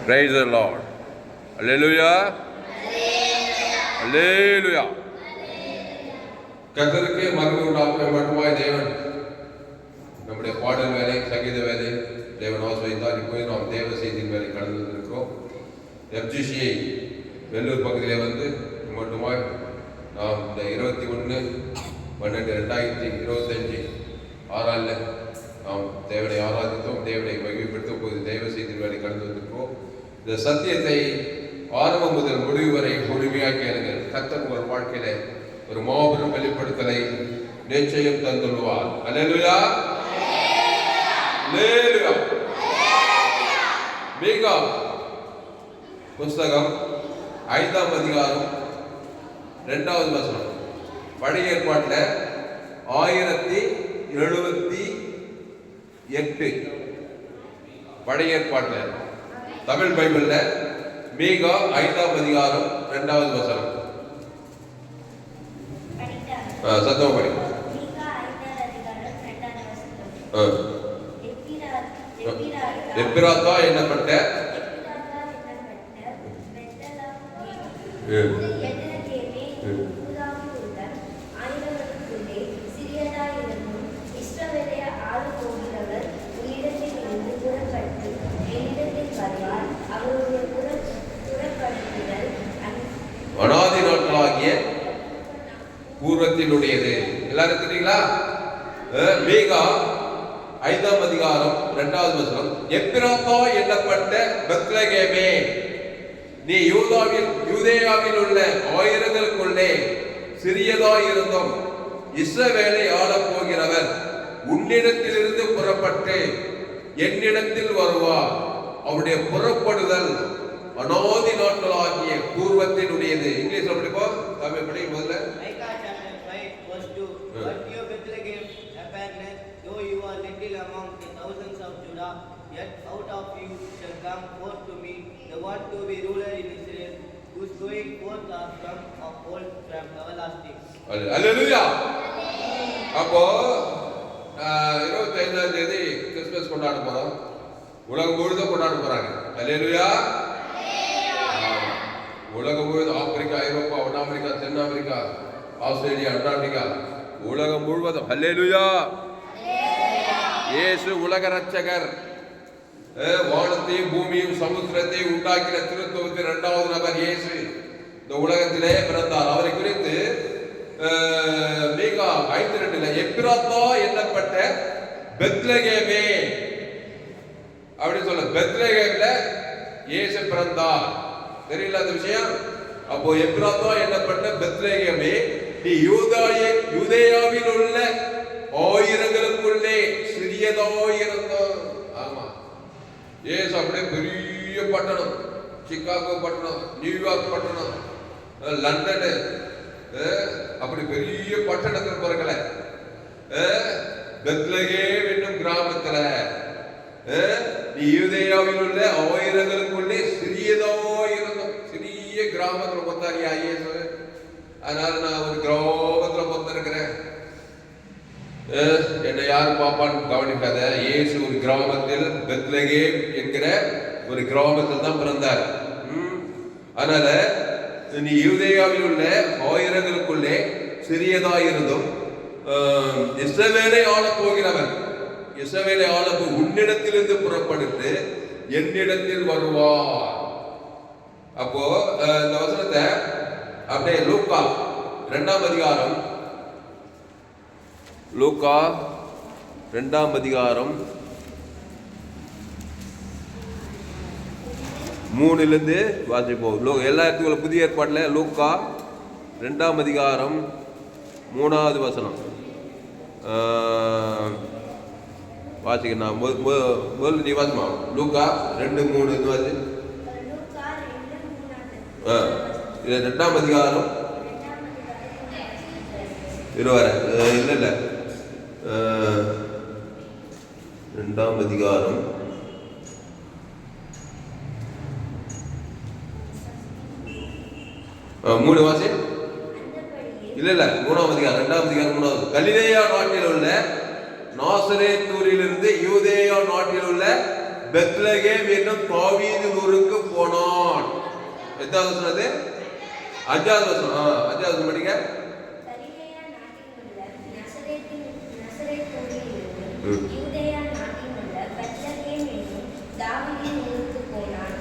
Praise the Lord. Hallelujah. Hallelujah. கர்த்தருக்கு மகிமை உண்டாக்க மட்டுமாய் தேவன் நம்முடைய பாடல் வேலை, சங்கீத வேலை தேவன் ஆசிர்வதித்தார். இப்போது நாம் தேவ செய்தியின் வேலை கடந்து வந்திருக்கிறோம். FGCI வெள்ளூர் பகுதியிலே வந்து மட்டுமாய் நாம் இந்த 21/12/2025 6 நாம் தேவனை ஆராதித்தோம், தேவனை மகிமைப்படுத்தும் போது தேவ செய்தியின் வேலை கடந்து வந்திருக்கிறோம். இந்த சத்தியத்தை ஆரம்பம் முதல் முடிவு வரை முழுமையாக கேளுங்கள். கர்த்தர் உங்கள் வாழ்க்கையில ஒரு மாபெரும் வெளிப்படுத்தலை நிச்சயம் தந்துள்ளார். அல்லேலூயா, அல்லேலூயா. மீகா புஸ்தகம் 5ஆம் அதிகாரம் 2வது வசனம். பழைய ஏற்பாட்டில் 1078 பழைய ஏற்பாட்டில், தமிழ் பைபிள்ல மீகா 5ஆம் அதிகாரம் 2வது வசனம். சத்தம் படி. எப்பிராத்தா என்னப்பட்ட அனாதி நாட்களாகிய பூர்வத்தினுடையது. எல்லாரும் தெரியுங்களா? மீகா 5ஆம் அதிகாரம் 2வது வசனம். எப்பிராத்தா என்னப்பட்ட பெத்லகேமே, நீ யூதேயாவில் உள்ள ஆயிரங்களுக்குள்ளே சிறியதாய் இருந்தும் இஸ்ரவேலை ஆளப் போகிறவர் உன்னிடத்திலிருந்து புறப்பட்டு என்னிடத்தில் வருவார். அவருடைய புறப்படுதல் அனாதி நாட்களாகிய பூர்வத்தினுடையது. இங்கிலீஷ்ல படிப்போம், தமிழ் படி முதல்ல. Micah chapter 5:2. But you Bethlehem Ephrathah, though you are little among the thousands of Judah, yet out of you shall come forth to me the one to be ruler in Israel, whose going forth are from of old, from everlasting. Hallelujah. அப்போ 25ஆம் தேதி Christmas கொண்டாட போறோம். உலகம் முழுதும் கொண்டாட போறாங்க. அல்லேலூயா. உலகம் முழுவதும், ஆப்பிரிக்கா, ஐரோப்பா, வட அமெரிக்கா, தென் அமெரிக்கா, ஆஸ்திரேலியா, அண்டார்டிகா, உலகம் முழுவதும். அல்லேலூயா. இயேசு உலக ரட்சகர். வானத்தையும் பூமியும் சமுத்திரத்தையும் உண்டாக்கின திருத்துவத்தின் 2வது நபர் இயேசு இந்த உலகத்திலே பிறந்தார். அவரை குறித்து மீகா 5:2 எப்பிராத்தா என்னப்பட்ட பெத்லகேமே அப்படின்னு சொல்ல, பெத்லகேம்ல இயேசு பிறந்தார். தெரியல அந்த விஷயம்? அப்போ எப்பிராத்தா என்னப்பட்ட பெத்லகேமே, நீ யூதேயாவில் உள்ள ஆயிரங்களுக்குள்ளே சிறியதாயிருந்தோம். ஆமா, ஏசு அப்படியே பெரிய பட்டணம், சிகாகோ பட்டணம், நியூயார்க் பட்டணம், லண்டனு, அப்படி பெரிய பட்டணத்தில் பிறக்கல. பெத்லகேம் என்னும் கிராமத்துல நீ யூதேயாவில் உள்ள ஆயிரங்களுக்குள்ளே சிறியதாயிருந்தோம். சிறிய கிராமத்துல பொத்தாரியா இயேசு. அதனால நான் ஒரு கிராமத்துல பொத்திருக்கிறேன். என்னை யாரும் பாப்பான்னு கவனிக்காத. இயேசு ஒரு கிராமத்தில், பெத்லகேம் என்கிற ஒரு கிராமத்தில் தான் பிறந்தார். அதனால நீ யூதேயாவில் உள்ள ஆயிரங்களுக்குள்ளே சிறியதாயிருந்தும் இஸ்ரவேலை ஆளப் போகிறவன், இஸ்ரவேலை ஆளப் உன்னிடத்திலிருந்து புறப்படுத்து என்னிடத்தில் வருவார். அப்போ இந்த வசனத்தை அப்படியே லூக்கா 2ஆம் அதிகாரம், லூக்கா 2ஆம் அதிகாரம் 3 வாசிப்போம். எல்லா இடத்துக்கும் புதிய ஏற்பாட்டில் லூக்கா 2ஆம் அதிகாரம் 3வது வசனம் வாசிக்கணும். முதல்ல நீ வாசிமா. லூக்கா 2:3 வாசி. இது 2ஆம் அதிகாரம் 20 இல்லை 2ஆம் அதிகாரம் 3 வாசி. இல்ல 3ஆம் அதிகாரம் 2ஆம் அதிகாரம் 3வது. கலிலேயா நாட்டில் உள்ள நாசரேத் ஊரிலிருந்து யூதேயா நாட்டில் உள்ள பெத்லகேம் என்னும் தாவீதின் ஊருக்கு போனான். எதாவது சொன்னது? 5வது வசனம். 5வது வசனம் படிங்க.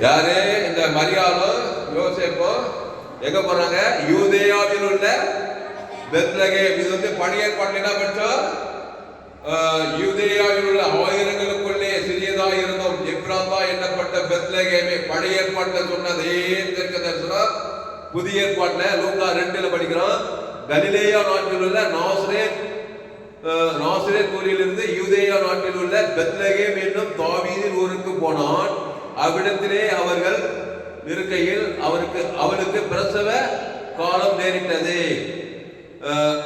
யாரு? இந்த மரியாளும் யோசேப்பும் எங்க போறாங்க? யூதேயாவில் உள்ள பெத்லகேம். இது வந்து பழைய ஏற்பாட்டில் என்ன படிச்சோம்? யூதேயாவில் உள்ள ஆயிரங்களுக்குள்ளே சிறியதாக இருந்தோம் எப்ராத்தா எண்ணப்பட்ட பெத்லகேமே. பழைய ஏற்பாட்டில் சொன்னதே தீர்க்க தரிசனம் புதிய ஏற்பாட்டில் லூக்கா 2ல படிக்கிறோம். கலிலேயா நாட்டில் உள்ள நாசரேத் ஊரிலிருந்து யூதேயா நாட்டில் உள்ள பெத்லகேம் என்னும் தாவீதின் ஊருக்கு போனான். அவ்விடத்திலே அவர்கள் இருக்கையில் அவளுக்கு பிரசவ காலம் நேரிட்டது.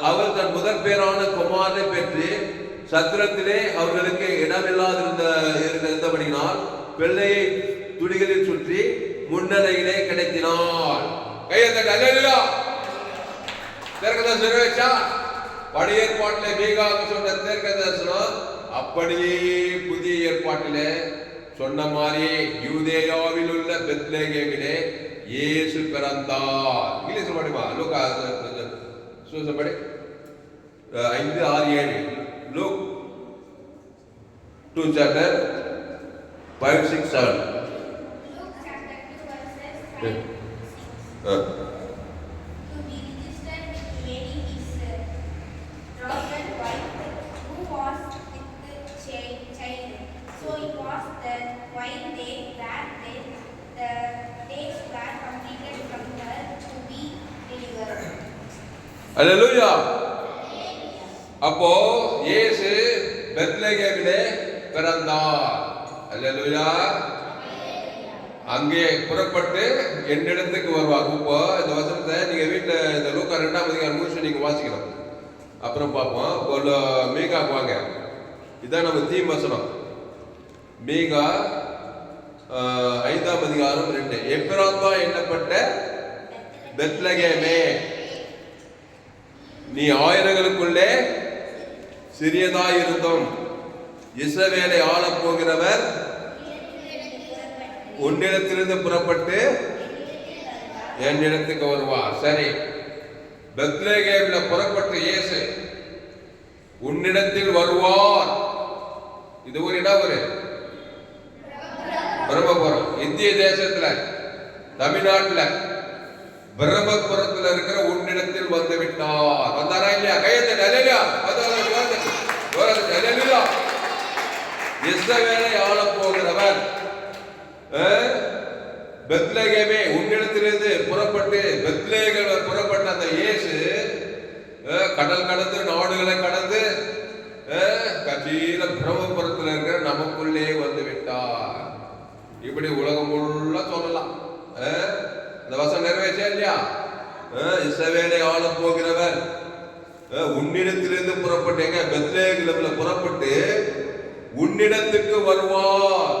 அவள் தன் முதற் பேரான குமாரனை பெற்று சத்திரத்திலே அவர்களுக்கு இடமில்லாதிருந்தபடியினால் பிள்ளையை துணிகளில் சுற்றி முன்னரையிலே கிடத்தினாள். பழைய ஏற்பாட்டிலே மீகாவுக்கு சொன்ன தீர்க்க தரிசனம் அப்படியே புதிய ஏற்பாட்டிலே சொன்ன மாதிரி யூதேயாவில் உள்ள பெத்லகேமிலே இயேசு பிறந்தார். இங்கிலீஷ் படிமா? லூக்கா படி 5, 6, 7. Luke 2 chapter 5, 6, 7. Luke chapter 2 verses 5, 6. To be registered with Mary his daughter wife, who was with child. So it was that while they were there, the days were completed from her to be delivered. Hallelujah. அப்போ இயேசு பெத்லகேமிலே பிறந்தார். அல்லேலூயா. அங்கே புறப்பட்டு என்னிடத்துக்கு வருவார். இப்போ இந்த வசனத்தை நீங்க வீட்டுல இந்த லூக்கா 2ஆம் அதிகாரம் முடிச்சு நீங்க வாசிக்கணும். அப்புறம் பார்ப்போம். மீகாக்கு வாங்க. இதான் நம்ம தீம் வசனம். மீகா 5ஆம் அதிகாரம் 2. எப்ராத்தா எண்ணப்பட்ட பெத்லகேமே, நீ ஆயிரங்களுக்குள்ளே சிறியதாயிருந்தும் இஸ்ரவேலை ஆளப் போகிறவர் உன்னிடத்திலிருந்து புறப்பட்டு என்னிடத்துக்கு வருவார். சரி, பெத்லகேம்ல புறப்பட்டு இயேசு உன்னிடத்தில் வருவார். இது ஒரு இடம், ஒரு பிரம்மபுரம். இந்திய தேசத்துல, தமிழ்நாட்டுல பிரம்மபுரத்தில் இருக்கிற உன்னிடத்தில் வந்து விட்டார். வந்தாரா இல்லையா? கையத்தை இஸ்ரவேலை ஆளப் போகிறவர் பெத்லகேமே உன்னிடத்திலிருந்து புறப்பட்டு பெத்லகேம்ல புறப்பட்ட அந்த இயேசு கடல் கடந்து நாடுகளை கடந்து கட்சியில பிரம்மபுரத்தில் இருக்கிற நமக்குள்ளே வந்து விட்டார். இப்படி உலகம் உள்ள சொல்லலாம். இந்த வசனம் நிறைவேற்றா இல்லையா? இஸ்ரவேலை ஆளப் போகிறவர் உன்னிடத்திலிருந்து புறப்பட்டேங்க பெத்லகேம்ல புறப்பட்டு உன்னிடத்துக்கு வருவார்.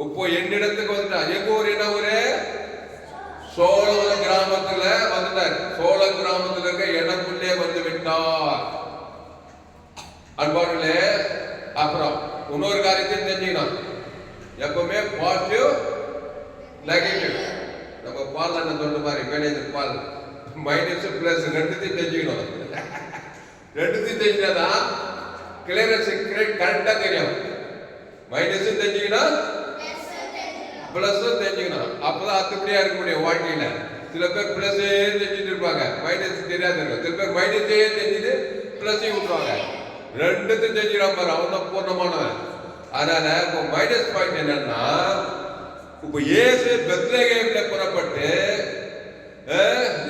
இப்போ என்னிடத்துக்கு வந்துட்டார். எங்க ஊர்? என்ன ஊரு? சோழவரம் கிராமத்துல வந்துட்டார். சோழ கிராமத்துல இருக்க எனக்குள்ளே வந்து விட்டார். அன்பார்களே, அப்புறம் இன்னொரு காரியத்தையும் தெரிஞ்சுக்கணும். எப்பவுமே பாசிட்டிவ் நெகட்டிவ். நம்ம பால் என்ன சொல்ற மாதிரி மேனேஜர் பால் மைனஸ் பிளஸ் ரெண்டுத்தையும் தெரிஞ்சுக்கணும். ரெண்டுத்தையும் தெரிஞ்சாதான் கிளியரன்ஸ் கரெக்டா தெரியும். மைனஸும் தெரிஞ்சுக்கணும், பிளஸும் தெரிஞ்சுக்கணும். அப்பதான் அத்துப்படியா இருக்க முடியும் வாழ்க்கையில. சில பேர் பிளஸே தெரிஞ்சுட்டு இருப்பாங்க, மைனஸ் தெரியாது இருக்கும். சில பேர் மைனஸே தெரிஞ்சுட்டு பிளஸையும் விட்டுருவாங்க. ரெண்டுத்தையும் தெரிஞ்சுக்கலாம் பாரு, அவன் தான் பூர்ணமானவன். அதனால இப்போ மைனஸ் பாயிண்ட் என்னன்னா, இப்போ இயேசு பெத்லகேம்ல புறப்பட்டு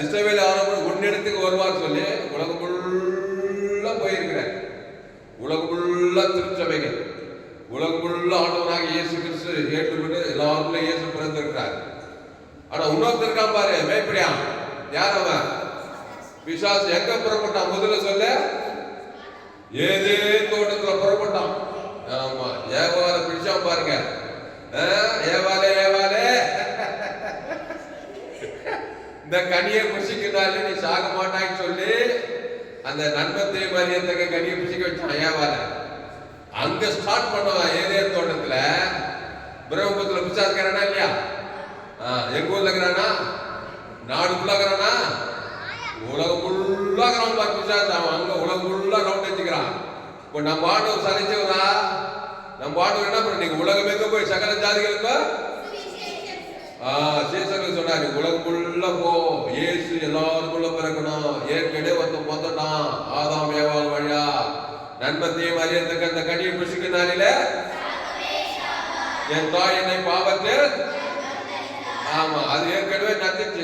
இஸ்ரவேல் ஆரம்பம் உன்னிடத்துக்கு வருவார் சொல்லி உலகம் ஃபுல்லா போயிருக்கிறார். உலகம் ஃபுல்லா திருச்சபைகள், உலகம் ஃபுல்லா ஆண்டவராக இயேசு கிறிஸ்து ஏற்றுக்கொண்டு எல்லாருக்குள்ள இயேசு பிறந்திருக்கிறார். ஆனா இன்னொருத்தருக்கான் பாரு, மேய்ப்படியா. யார் அவன்? பிசாசு. எங்க புறப்பட்டான்? முதல்ல சொல்ல, ஏதே தோட்டத்துல புறப்பட்டான். ஆமா, ஏவால பிடிச்சான் பாருங்க. ஏவாலே ஏவாலே, இந்த கனியை புசிக்கிறாள் நீ சாக மாட்டான்னு சொல்லி அந்த நன்மத்தை மரியத்தக்க கனியை புசிக்க வச்சான் ஏவால. அங்க ஸ்டார்ட் பண்ணுவான் ஏதே தோட்டத்துல. பிரம்மபுரத்துல பிசாசுக்காரனா இல்லையா? எங்க ஊர்ல இருக்கிறானா? நாடு ஃபுல்லா இருக்கிறானா? உலகம் ஃபுல்லா இருக்கிறான் பிசாசு. அவன் அங்க உலகம் ஃபுல்லா ரவுண்ட் வச்சுக்கிறான். இப்போ நம்ம ஆண்டவர் சலிச்சவரா? நம்ம ஆண்டவர் என்ன பண்ண, நீங்க உலகம் எங்க போய் சகல ஜாதிகளுக்கும் சீசர்கள் சொன்னாரு, உலகம் ஃபுல்லா போ, இயேசு எல்லாருக்குள்ள பிறக்கணும். ஏற்கனவே ஒருத்தன் மொத்தட்டான் ஆதாம் ஏவாள் வழியா, நன்மத்தையும் அறியத்தக்க அந்த கனியை புசிக்கினாரில என் தாய் என்னை பாவத்தில். ஆமா, அது ஏற்கனவே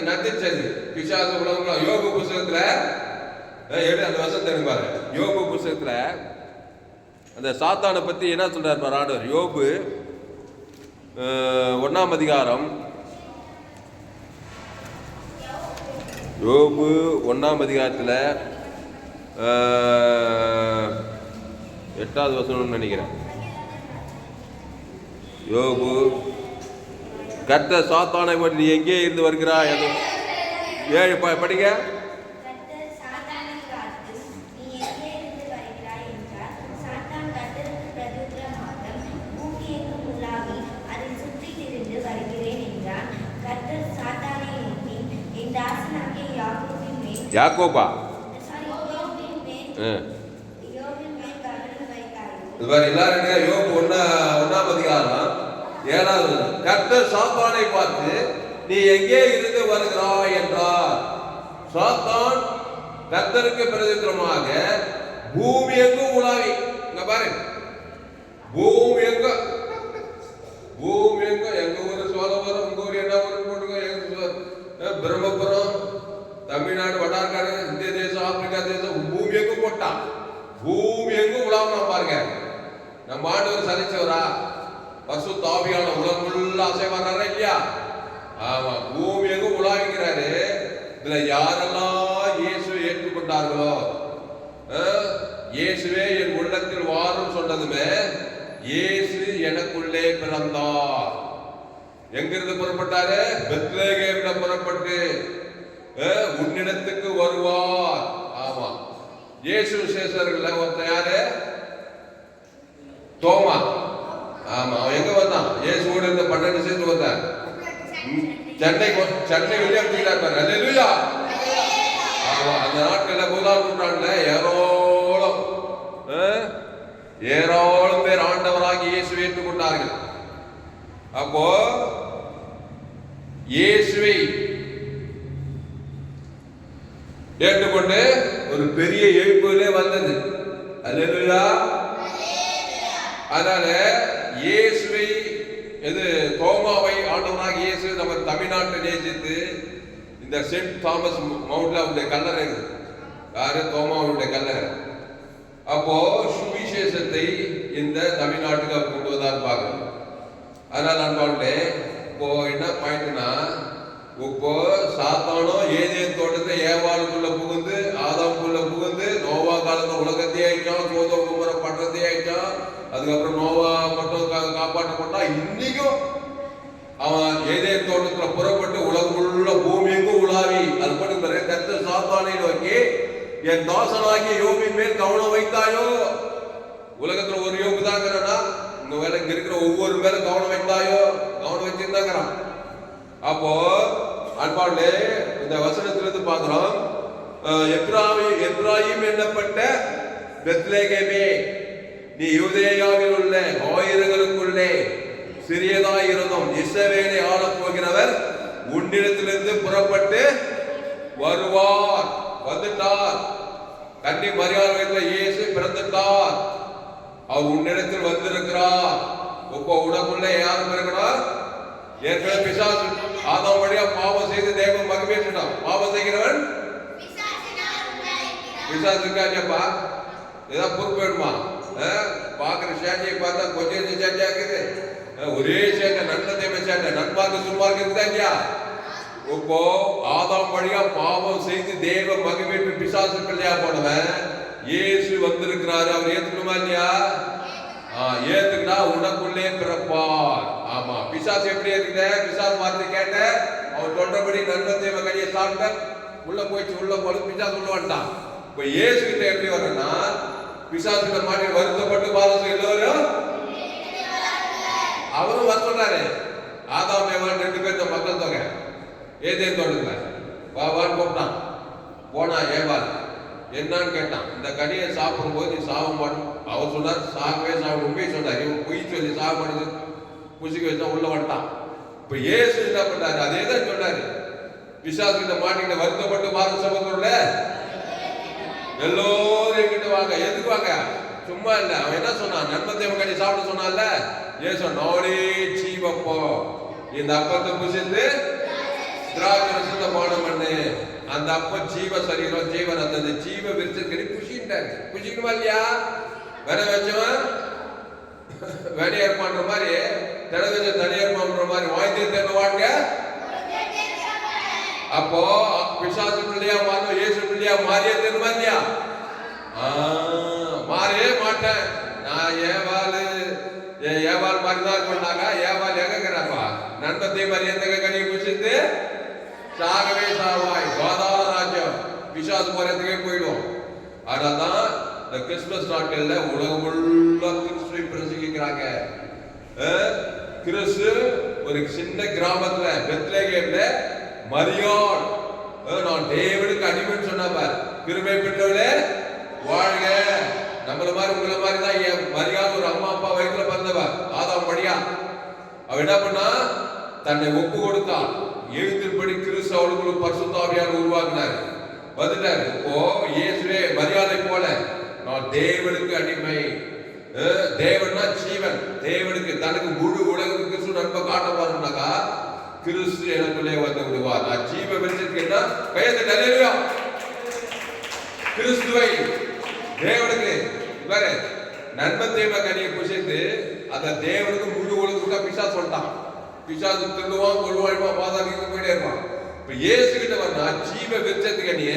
நத்திச்சது பிசாசு உலகம். யோபு புஸ்தகத்துல அந்த வசனத்தை பாரு. யோபு புஸ்தகத்துல அந்த சாத்தானை பத்தி என்ன சொல்றாரு பாரு ஆண்டவர். யோபு 1ஆம் அதிகாரம், யோபு 1ஆம் அதிகாரத்துல 8வது வசனம்னு நினைக்கிறேன். யோபு, கர்த்தர் சாத்தானை நீ எங்கே இருந்து வருகிறாய்? 7 படிங்க. யாக்கோபா எல்லாரும் யோபு 1ஆம் அதிகாரம் 7வது. கர்த்தர் சாத்தானை பார்த்து நீ எங்கே இருந்து வருகிறாய் என்றார். சாத்தான் கர்த்தருக்கு பிரதித்திரமாக பூமி எங்கும் உலாவி. இங்க பாரு, பூமி எங்கும் எங்க ஊரு சோழபுரம், உங்க ஊர் என்ன ஊரு போட்டுங்க, பிரம்மபுரம், தமிழ்நாடு, வடார்காடு, இந்திய தேசம், ஆப்பிரிக்கா தேசம், பூமி எங்கும் போட்டான். பூமி எங்கும் உலாவனா பாருங்க. நம்ம ஆண்டவர் சலிச்சவரா? பரிசுத்த ஆவியான உலகம் ஃபுல்லா அசைவாரா இல்லையா? ஆமா, பூமி எங்கும் உலாவிக்கிறாரு. இதுல யாரெல்லாம் இயேசு ஏற்றுக்கொண்டார்களோ, இயேசுவே என் உள்ளத்தில் வாரும் சொன்னதுமே, இயேசு எனக்குள்ளே பிறந்தார். எங்கிருந்து புறப்பட்டாரு? பெத்லகேமில புறப்பட்டு உன்னிடத்துக்கு வருவார். ஆமா, இயேசு சேஷர்கள் ஒருத்தன் யாரு? தோமா. ஆமா, அவன் எங்க வந்தான்? இயேசுவோட இருந்த 12 சேர்த்து வந்தான். சென்னை வெளியே எடுத்துக்கிறார். அல்லேலூயா. ஆமா, அந்த நாட்கள்ல 1ஆம் நூற்றாண்டுல ஏராளம் பேர் ஆண்டவராகி இயேசுவை ஏற்றுக்கொண்டார்கள். அப்போ இயேசுவை ஏற்றுக்கொண்டு ஒரு பெரிய எழுப்புதலே வந்தது. அல்லேலூயா. அதனால இயேசுவை தோமாவை ஆண்டவராக இயேசு நம்ம தமிழ்நாட்டை நேசித்து இந்த சென்ட் தாமஸ் மவுண்ட்ல அவருடைய கல்லறை இருக்குது. யாரு? தோமாவுடைய கல்லறை. அப்போ சுவிசேஷத்தை இந்த தமிழ்நாட்டுக்கு அவர் கொண்டு வந்தார் பார்க்கணும். அதனால நண்பர்களே, இப்போ என்ன பாயிண்ட்னா, இப்போ சாத்தானோ ஏதேன் தோட்டத்தை ஏவாளுக்குள்ள புகுந்து, ஆதாமுக்குள்ள புகுந்து, நோவா காலத்துல உலகத்தையே ஆயிட்டான், சோதோம் குமர பட்டத்தையே ஆயிட்டான். அதுக்கப்புறம் நோவா மட்டும் காப்பாற்றப்பட்டா. இன்னைக்கும் அவன் ஏதேன் தோட்டத்துல புறப்பட்டு உலகமுள்ள பூமி எங்கும் உலாவி அது மட்டும் கர்த்தர் சாத்தானை நோக்கி, என் தாசனாகிய யோபின் மேல் கவனம் வைத்தாயோ? உலகத்துல ஒரு யோபு தான் இருக்கிறானா? இந்த வேலை இங்க இருக்கிற ஒவ்வொரு மேலும் கவனம் வைத்தாயோ? கவனம் வச்சிருந்தாங்கிறான். அப்போ அன்பாளே, இந்த வசனத்திலிருந்து பார்க்கிறோம், எப்ராயிம் என்னப்பட்ட பெத்லகேமே, நீ யூதேயாவில் உள்ள ஆயிரங்களுக்குள்ளே சிறியதாய் இருந்தும் இஸ்ரவேலை ஆளப் போகிறவர் உன்னிடத்திலிருந்து புறப்பட்டு வருவார். வந்துட்டார். கன்னி மரியாள் வயிற்றில இயேசு பிறந்துட்டார். அவர் உன்னிடத்தில் வந்திருக்கிறார். இப்போ உடம்புள்ள யாரும் இருக்கணும்? ஏற்கனவே பிசாசு ஆதாம் வழியா பாவம் செய்து தேவன் மகிமையிட்டான். பாவம் செய்கிறவன் பிசாசு இருக்காப்பா. ஏதாவது பொறுப்பு வேணுமா? பாக்குற சேட்டையை பார்த்தா கொஞ்சம் சேட்டை ஆகுது. ஒரே சேட்டை, நல்ல தேவை சேட்டை, நண்பார்க்கு சும்மார்க்கு இருக்குதா இல்லையா? இப்போ ஆதாம் வழியா பாவம் செய்து தேவ மகிமையிட்டு பிசாசு பிள்ளையா போனவன் இயேசு வந்திருக்கிறாரு. அவர் ஏத்துக்கணுமா இல்லையா? ஏத்துக்கிட்டா உனக்குள்ளே பிறப்பார். ஆமா, பிசாசு எப்படி ஏத்துக்கிட்ட? பிசாசு வார்த்தை கேட்ட, அவன் சொல்றபடி நன்மை தேவ கனியை சாப்பிட்ட, உள்ள போயிடுச்சு. உள்ள போல பிசாசு உள்ள வந்துட்டான். இப்ப இயேசு கிட்ட எப்படி வரணும்னா, பிசாசு கிட்ட மாட்டி வருத்தப்பட்டு பாவம் எல்லோரும் அவரும் வர சொல்றாரு. ஆதாம் ஏவாள் 2 பேர்த்த மக்கள் தொகை ஏதேன் தோட்டத்துல வான்னு கூப்பிட்டான். போனா ஏவாள் என்னன்னு கேட்டான். இந்த கனியை சாப்பிடும் போது நீ சாக மாட்டோம். அவர் சொன்னார் சாகவே சாக. உண்மையை சொன்னார். இவன் பொய் சொல்லி சாக மாட்டேது புசிக்க வச்சா உள்ள வந்துட்டான். இப்ப இயேசு என்ன பண்ணாரு? அதே தான் சொன்னாரு. பிசாசுகிட்ட மாட்டிக்கிட்ட வருத்தப்பட்டு மாறும் சகோதரர்களே, எல்லோரும் என்கிட்ட வாங்க. எதுக்கு வாங்க? சும்மா இல்ல. அவன் என்ன சொன்னான்? நன்மத்தை கனி சாப்பிட சொன்னான்ல. ஏசு நானே ஜீவப்போ, இந்த அப்பத்தை புசித்து திராட்சை ரசத்தை பானம் பண்ணு. அந்த அப்ப ஜீவ சரீரம் ஜீவன் அந்த ஜீவ விருச்சக்கடி புசிட்டாரு. புசிக்கணுமா இல்லையா? வேற வச்சவன் வேலையார் பண்ற மாதிரி தினவச்ச தனியார் பண்ற மாதிரி வாய்த்து தேர்வாங்க. அப்போ பிசாசு பிள்ளையா மாறணும், இயேசு பிள்ளையா மாறியே தெரியுமா இல்லையா? மாறவே மாட்டேன் நான். ஏவாள் மாதிரி தான் சொன்னாங்க. ஏவாள் எங்கிறப்பா நண்பத்தை மாதிரி எந்த கனி புசித்து சாகவே சாவாய், பாதாள ராஜ்யம் பிசாசு போறதுக்கே போயிடும். அதனால்தான் இந்த கிறிஸ்துமஸ் நாட்கள்ல உலகம் ஃபுல்லா கிறிஸ்துவை பிரசங்கிக்கிறாங்க. கிறிஸ்து ஒரு சின்ன கிராமத்துல பெத்லகேம்ல மரியாள் நான் தேவனுக்கு அடிமைன்னு சொன்னார். கிருபை பெற்றவளே வாழ்க. நம்மள மாதிரி உங்களை மாதிரி தான் மரியாள் ஒரு அம்மா அப்பா வயிற்றுல பிறந்தவ ஆதாம் படியா. அவ என்ன பண்ணா? தன்னை ஒப்பு கொடுத்தாள். எழுத்தின்படி கிறிஸ்து அவளுக்குள்ள பரிசுத்த ஆவியார் உருவாக்கினார், வந்துட்டார். இப்போ இயேசுவே மரியாதை போல நான் தேவனுக்கு அடிமை. தேவன்னா ஜீவன். தேவனுக்கு தனக்கு முழு உலகத்துக்கு கிறிஸ்து நன்மை காட்ட போறோம்னாக்கா கிறிஸ்து எனக்குள்ளே வந்து விடுவார். நான் ஜீவ வெளிச்சத்துக்கு கையத்தை நிறையா கிறிஸ்துவை தேவனுக்கு வேறு நன்மத்தை கனியை புசித்து அந்த தேவனுக்கு முழு உலகத்துக்கு பிசாசு சொல்லிட்டான். பிசாசு திருடுவான், கொள்வாய்மா, பாதாளத்துக்கு போயிட்டே இருப்பான். இப்ப இயேசு கிட்ட வந்தா ஜீவ விருட்சத்துக்கு கனிய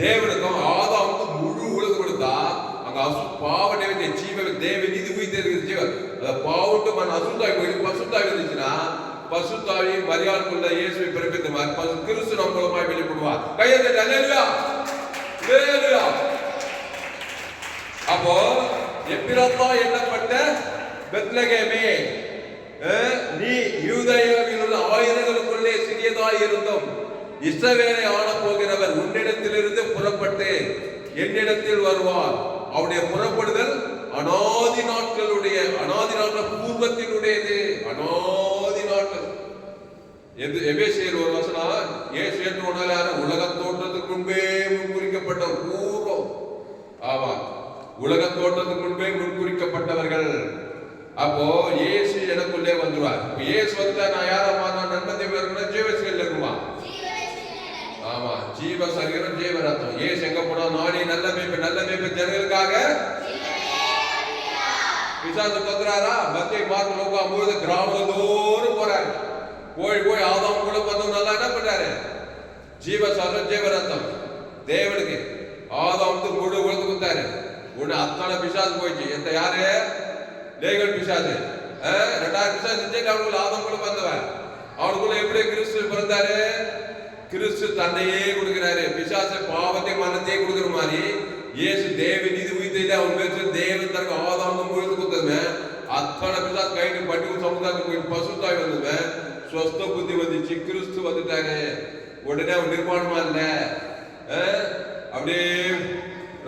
தேவனுக்கும் ஆதாமுக்கும் முழு உலகம் கொடுத்தா அங்க பாவ நிவர்த்தி ஜீவ தேவ நீதி உயிர் இருக்குது ஜீவன். அந்த பாவட்டு மண் அசுத்தாய் போயிட்டு பசுத்தாய் இருந்துச்சுன்னா பசுத்தாவி மரியாதைக்குள்ள இயேசுவை பிறப்பித்த மாதிரி கிறிஸ்து நம் மூலமாய் வெளிப்படுவார். கையத்தை அல்லேலூயா அல்லேலூயா. அப்போ எப்பிரத்தா எண்ணப்பட்ட பெத்லகேமே, நீ யூதேயாவில் உள்ள ஆயிரங்களுக்குள்ளே சிறியதாய் இருந்தும் இஸ்ரவேலை ஆள போகிறவர் உன்னிடத்திலிருந்து புறப்பட்டு என்னிடத்தில் வருவார். அவருடைய புறப்படுதல் அனாதி நாட்களுடைய பூர்வத்தினுடையது. அனாதி நாட்கள். எபேசியர் ஒரு வசனம் இயேசு என்று உணர்ந்தார். உலகம் தோற்றத்துக்கு முன்பே முன்குறிக்கப்பட்ட பூர்வம். ஆமா, உலகம் தோற்றத்துக்கு முன்பே முன்குறிக்கப்பட்டவர்கள். அப்போ இயேசு எனக்குள்ளே வந்துருவார். இயேசு வந்தா நான் யாரா மாறணும்? நன்மத்தை பெறணும், ஜீவசீல இருக்குமா? ஆமா, ஜீவ சரீரம் ஜீவ ரத்தம். இயேசு எங்க போனா? நாடி நல்ல மேய்ப்பு ஜனங்களுக்காக. பிசாசு தொந்தராரா? மத்திய மார்க் லோகா முழுது கிராமம் தோறும் போறாரு. போய் ஆதாம் கூட வந்து நல்லா என்ன பண்றாரு? ஜீவ சரீரம் ஜீவ ரத்தம் தேவனுக்கு ஆதாமுக்கு முழு உலகத்து கொடுத்தாரு. உன்னை அத்தனை பிசாசு போயிடுச்சு. எந்த யாரு? லேகல் பிசாசு. 2000 பிசாசு செஞ்சு அவனுக்குள்ள ஆதாம் கூட வந்தவன். அவனுக்குள்ள எப்படி கிறிஸ்து பிறந்தாரு? கிறிஸ்து தன்னையே கொடுக்கிறாரு. பிசாசு பாவத்தை மரணத்தையே கொடுக்குற மாதிரி இயேசு தேவ நீதி உயிர்த்தையில அவன் பேச தேவன் தனக்கு ஆதாமும் முழுது கொடுத்தவன். அத்தனை பிசாசு கைட்டு பட்டி சமுதாயத்துக்கு போய் பசுத்தாய் வந்தவன். ஸ்வஸ்த புத்தி வந்துச்சு, கிறிஸ்து வந்துட்டாரு. உடனே அவன் நிர்மாணமா இல்ல, அப்படியே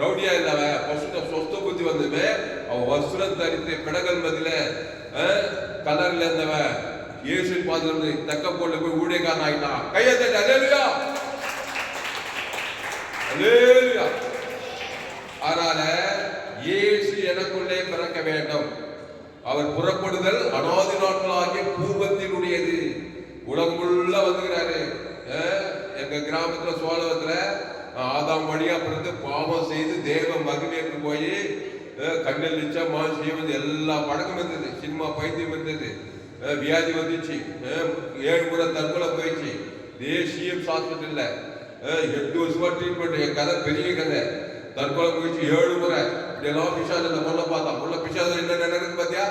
ரவுடியா இல்லவ பசுத்த ஸ்வஸ்த புத்தி வந்தவன். அவன் வஸ்திரம் தரித்து பிடகல் பதில கலர்ல இருந்தவ இயேசு பாதுகாப்பு தக்க போல போய் ஊழியக்காரன் ஆயிட்டான். கையத்தை அல்லேலூயா அல்லேலூயா. அதனால இயேசு எனக்குள்ளே பிறக்க வேண்டும். அவர் புறப்படுதல் அனாதி நாட்களாகிய பூர்வத்தினுடையது. உலகமுள்ள வந்துகிறாரு. எங்க கிராமத்துல சோழவத்துல ஆதாம் வழியா பிறந்து பாவம் செய்து தேவ மகிமைக்கு போய் கண்ணில் நிச்சயமா செய்வது எல்லா பழக்கம் இருந்தது. சினிமா பைத்தியம் இருந்தது. வியாதி வந்துச்சு. 7 முறை தற்கொலை போயிடுச்சு. தேசியம் ஹாஸ்பிட்டல்ல 8 வருஷமா ட்ரீட்மெண்ட். என் கதை பெரிய கதை. தற்கொலை போயிடுச்சு 7 முறை. இப்படியெல்லாம் பிசாசு இந்த பொண்ணை பார்த்தா பொண்ணை பிசாசு என்ன நினைக்கிறது பார்த்தியா?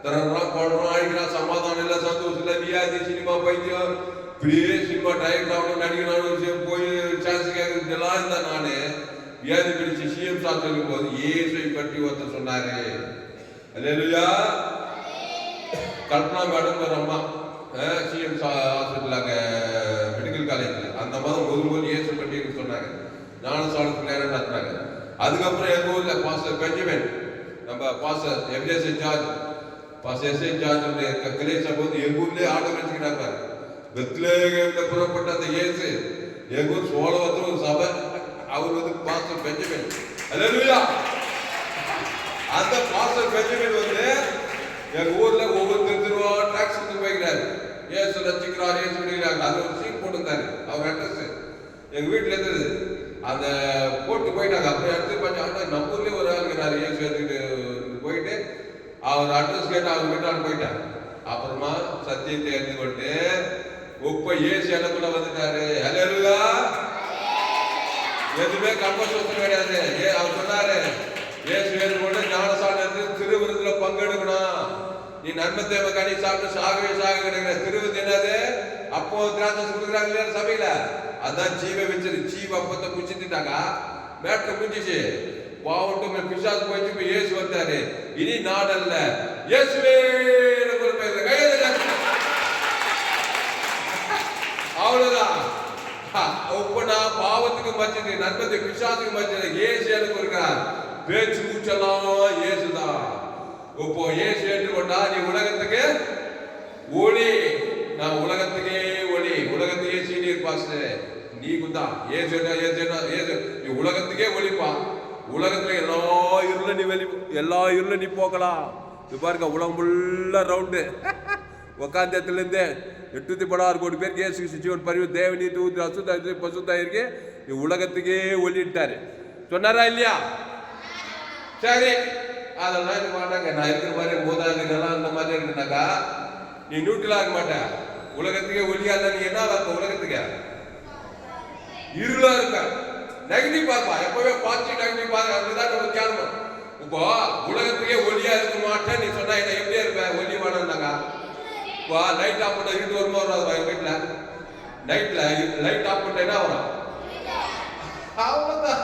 தரறான் போடுறான் அழிக்கிறான். சமாதானம் இல்லை, சந்தோஷம் இல்லை, வியாதி, சினிமா பைத்தியம், இப்படியே சினிமா டைரக்டர் ஆகணும், நடிகர் போய் சான்ஸ் கேட்கறது எல்லாம் இருந்தா. நானு வியாதி பிடிச்சு சிஎம் சாப்பிட்டு இருக்கும் போது இயேசுவை பற்றி ஒருத்தர் சொன்னாரு. அல்லேலூயா. கல்பனா மேடம் ஒரு அம்மா சிஎம்ஸ் ஹாஸ்பிட்டல் அங்கே மெடிக்கல் காலேஜில் அந்த மாதம் முதல் இயேசு பற்றி சொன்னாங்க. ஞானசாலத்துக்கு நேரம் நடத்தினாங்க. அதுக்கப்புறம் எங்கள் ஊரில் பாஸ்டர் பெஞ்சமின், நம்ம pastor M S A George, pastor S A ஜார்ஜுடைய கிளேச போது எங்கள் ஊர்லேயே ஆட்டோ வச்சுக்கிட்டாங்க. பெத்லகேம்ல புறப்பட்ட அந்த இயேசு எங்கள் ஊர் சோழவத்தில் ஒரு சபை, அவர் வந்து பாஸ்டர் பெஞ்சமின். அல்லேலூயா. அந்த பாஸ்டர் பெஞ்சமின் வந்து எங்க ஊர்ல ஒவ்வொரு திருவா டாக்ஸ் எடுத்து போய்க்கிறாரு. ஏசு ரசிக்கிறார், ஏசு விடுகிறாங்க. அது ஒரு சீட் போட்டுருந்தாரு அவர் அட்ரஸ் எங்க வீட்டுல இருந்தது. அந்த போட்டு போயிட்டாங்க. அப்புறம் எடுத்து பார்த்தா நம்ம ஊர்லயே ஒரு ஆளுங்கிறாரு ஏசு எடுத்துக்கிட்டு போயிட்டு அவர் அட்ரஸ் கேட்டு அவர் வீட்டால் போயிட்டாங்க. அப்புறமா சத்தியத்தை எடுத்து கொண்டு இப்ப ஏசு எனக்குள்ள வந்துட்டாரு. அல்லேலூயா. எதுவுமே கம்பசோசம் கிடையாது. அவர் சொன்னாரு ஏசு ஏற்றுக்கொண்டு ஞானசானத்தில் திருவிருந்துல பங்கெடுக்கணும். நீ நன்மை தேவை கனி சாப்பிட்டு சாகவே சாக கிடைக்கிற திருவிருந்து என்னது? அப்போ திராட்சை கொடுக்குறாங்க இல்லையா சபையில, அதான் ஜீவ வச்சது. ஜீவ அப்பத்தை குச்சிட்டாங்க, மேட்ரு முடிஞ்சிச்சு. பாவட்டும் பிசாசு போயிடுச்சு. இப்ப இயேசு வந்தாரு. இனி நாடல்ல இயேசுவே அவ்வளவுதான். இப்ப நான் பாவத்துக்கு மச்சது, நன்மத்தை பிசாசுக்கு மச்சது. இயேசு எனக்கு இருக்கிறார். பேச்சு மூச்செல்லாம் இயேசுதான். இப்போ இயேசு ஏற்றுக்கொண்டா நீ உலகத்துக்கு ஒளி. நான் உலகத்துக்கே ஒளி, உலகத்துக்கே சீனியர் பாஸ்டர் நீ குந்தான். ஏசு நீ உலகத்துக்கே ஒளிப்பா. உலகத்துல எல்லா இருள நீ போக்கலாம். இது பாருங்க, உலகம் ஃபுல்லா ரவுண்டு உக்காந்த இடத்துல இருந்து 816 கோடி பேருக்கு இயேசு சிவன் பரிவு தேவ நீதி ஊற்றி அசுத்தா பசுத்தா இருக்கு. உலகத்துக்கே ஒளிட்டாரு. சொன்னாரா இல்லையா? சரி, அதெல்லாம் இது மாட்டாங்க. நான் இருக்கிற மாதிரி மூதாதிகள்லாம் அந்த மாதிரி இருக்குனாக்கா நீ நியூட்ரல் ஆக மாட்டேன். உலகத்துக்கே ஒளியா இருந்தா நீ என்ன இருக்க? உலகத்துக்கு இருளா இருக்க. நெகட்டிவ் பார்ப்பா, எப்பவே பாசிட்டிவ் நெகட்டிவ் பார்க்க. அப்படிதான் நம்ம கேள்வி. இப்போ உலகத்துக்கே ஒளியா இருக்க மாட்டேன் நீ சொன்னா என்ன எப்படியா இருப்ப? ஒளி வேணும்னாங்க. இப்போ லைட் ஆஃப் பண்ண இருட்டு வருமா வராது? எங்க வீட்டுல நைட்ல லைட் ஆஃப் பண்ண என்ன வரும்? அவ்வளவுதான்.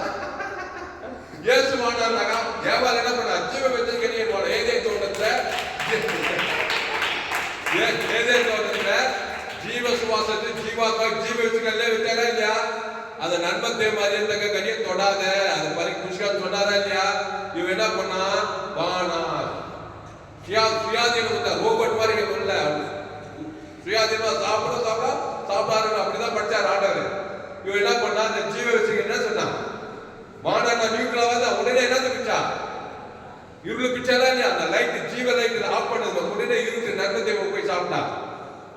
இயேசு மாட்டாருனாக்கா ஏவாள் என்ன பண்ண? ஜீவ வச்சிருக்க நீ போன ஏதே தோட்டத்துல ஜீவ சுவாசத்தை ஜீவாத்மா ஜீவ வச்சுக்கல விட்டாரா இல்லையா? அந்த நன்மத்தை மாதிரி இருந்த கனியை தொடாத. அது பறிக்க புஷ்கான் சொன்னாரா இல்லையா? இவன் என்ன பண்ணா? வானார் சுயாதீனம் ரோபோட் மாதிரி இல்ல, சுயாதீனமா சாப்பிடாரு. அப்படிதான் படிச்சார் ஆண்டவர். இவன் என்ன பண்ணா? அந்த ஜீவ வச்சுக்க என்ன சொன்னான்? மாடா நியூட்ரலா உடனே என்ன பிச்சா? இருளு பிச்சாரா இல்லையா? அந்த லைட் ஜீவ லைட் ஆஃப் பண்ணது உடனே இருட்டு நன்மத்தை போய் சாப்பிட்டா.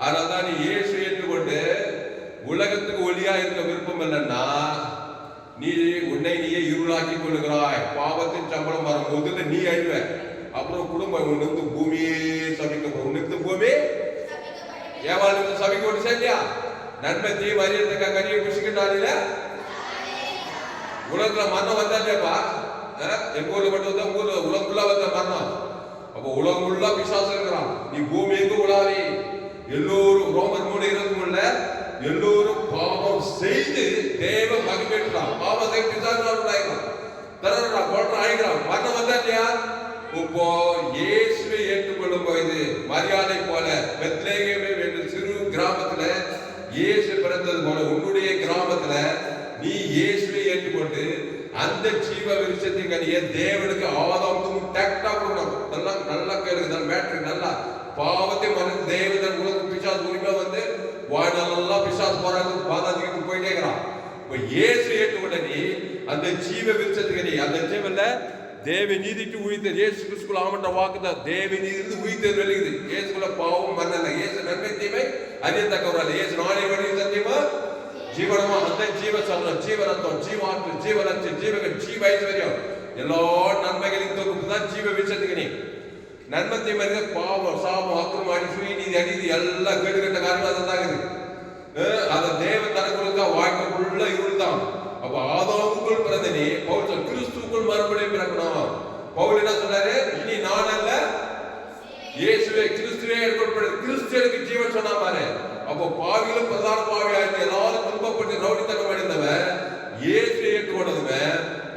அதனால்தான் நீ இயேசு ஏற்றுக்கொண்டு உலகத்துக்கு ஒளியா இருக்க விருப்பம் இல்லைன்னா நீ உன்னை நீயே இருளாக்கி கொள்ளுகிறாய். பாவத்தின் சம்பளம் வரும்போது நீ அழிவ. அப்புறம் குடும்பம் உனக்கு பூமியே சபிக்க. உனக்கு பூமி ஏவாளுக்கு சபிக்க ஒன்று சரியா? நன்மை தீ மரியத்துக்கா கனியை புசிக்கிட்டால உலகத்துல மரணம் வந்தா இல்லையாப்பா? எங்க ஊர்ல மட்டும் வந்தா உலகம் ஃபுல்லா வந்த மரணம். அப்போ உலகம் ஃபுல்லா பிசாசு இருக்கிறான். நீ பூமி எங்கும் உலாவி எல்லோரும் ரோமர் 3:23 எல்லோரும் பாவம் செய்து தேவ மகிமைக்கிறான். பாவம் செய்து பிசாசு ஆயிடுறான், தரறா கொல்ற ஆயிடுறான். மரணம் வந்தா இல்லையா? இப்போ இயேசுவை ஏற்றுக்கொள்ளும் போது மரியாதை போல பெத்லகேமே என்ற சிறு கிராமத்துல இயேசு பிறந்தது போல உன்னுடைய கிராமத்துல நீ இயேசுவை ஏற்றுக்கொண்டு அந்த ஜீவ விருட்சத்தின் கனியை தேவனுக்கு ஆதாமுக்கு டேக்டா கொடுக்கணும். நல்லா கேளுங்க மேட்ரு. நல்லா பாவத்தை மறந்து தேவதன் உலகம் பிசாசு உரிமை வந்து வாழ்நாளெல்லாம் பிசாசு போறாங்க, பாதாதிக்கு போயிட்டே இருக்கிறான். இப்ப இயேசு ஏற்றுக்கொண்ட நீ அந்த ஜீவ விருட்சத்துக்கு நீ அந்த ஜீவன்ல தேவ நீதிக்கு உயிர்த்தது. இயேசு கிறிஸ்துக்குள்ள ஆமன்ற வாக்குதான் தேவ நீதி உயிர்த்தது வெளியுது. இயேசுக்குள்ள பாவம் மரணம். இயேசு நன்மை தீமை அறியத்தக்கவரால். இயேசு நாளை வழி சத்தியமா ஜீவனமா அந்த ஜீவ சொல்றோம். ஜீவனத்தம் ஜீவாற்று ஜீவனச்சு ஜீவக ஜீவ ஐஸ்வர்யம் எல்லா நன்மைகளின் தொகுப்பு தான் ஜீவ விருட்சத்துக்கு நீ. நன்மத்தை மனித பாவம் சாபம் அக்கிரமாடி சுயநீதி அநீதி எல்லாம் கேடுகட்ட காரணம் அதான் இருக்குது. அதை தேவன் தனக்குள்ள வாழ்க்கைக்குள்ள இருள் தான். அப்ப ஆதாமுக்குள் பிறந்த நீ பவுல் கிறிஸ்துக்குள் மறுபடியும் பிறக்கணும். பவுல் என்ன சொன்னாரு? இனி நான் அல்ல இயேசுவே கிறிஸ்துவே ஏற்படுறது. கிறிஸ்துவனுக்கு ஜீவன் சொன்னா பாரு. அப்போ பாவிகளும் பிரதான பாவியா இருக்கு எல்லாரும் துன்பப்பட்டு ரவுடித்தனம் அடைந்தவன் இயேசு ஏற்றுக்கொண்டவன்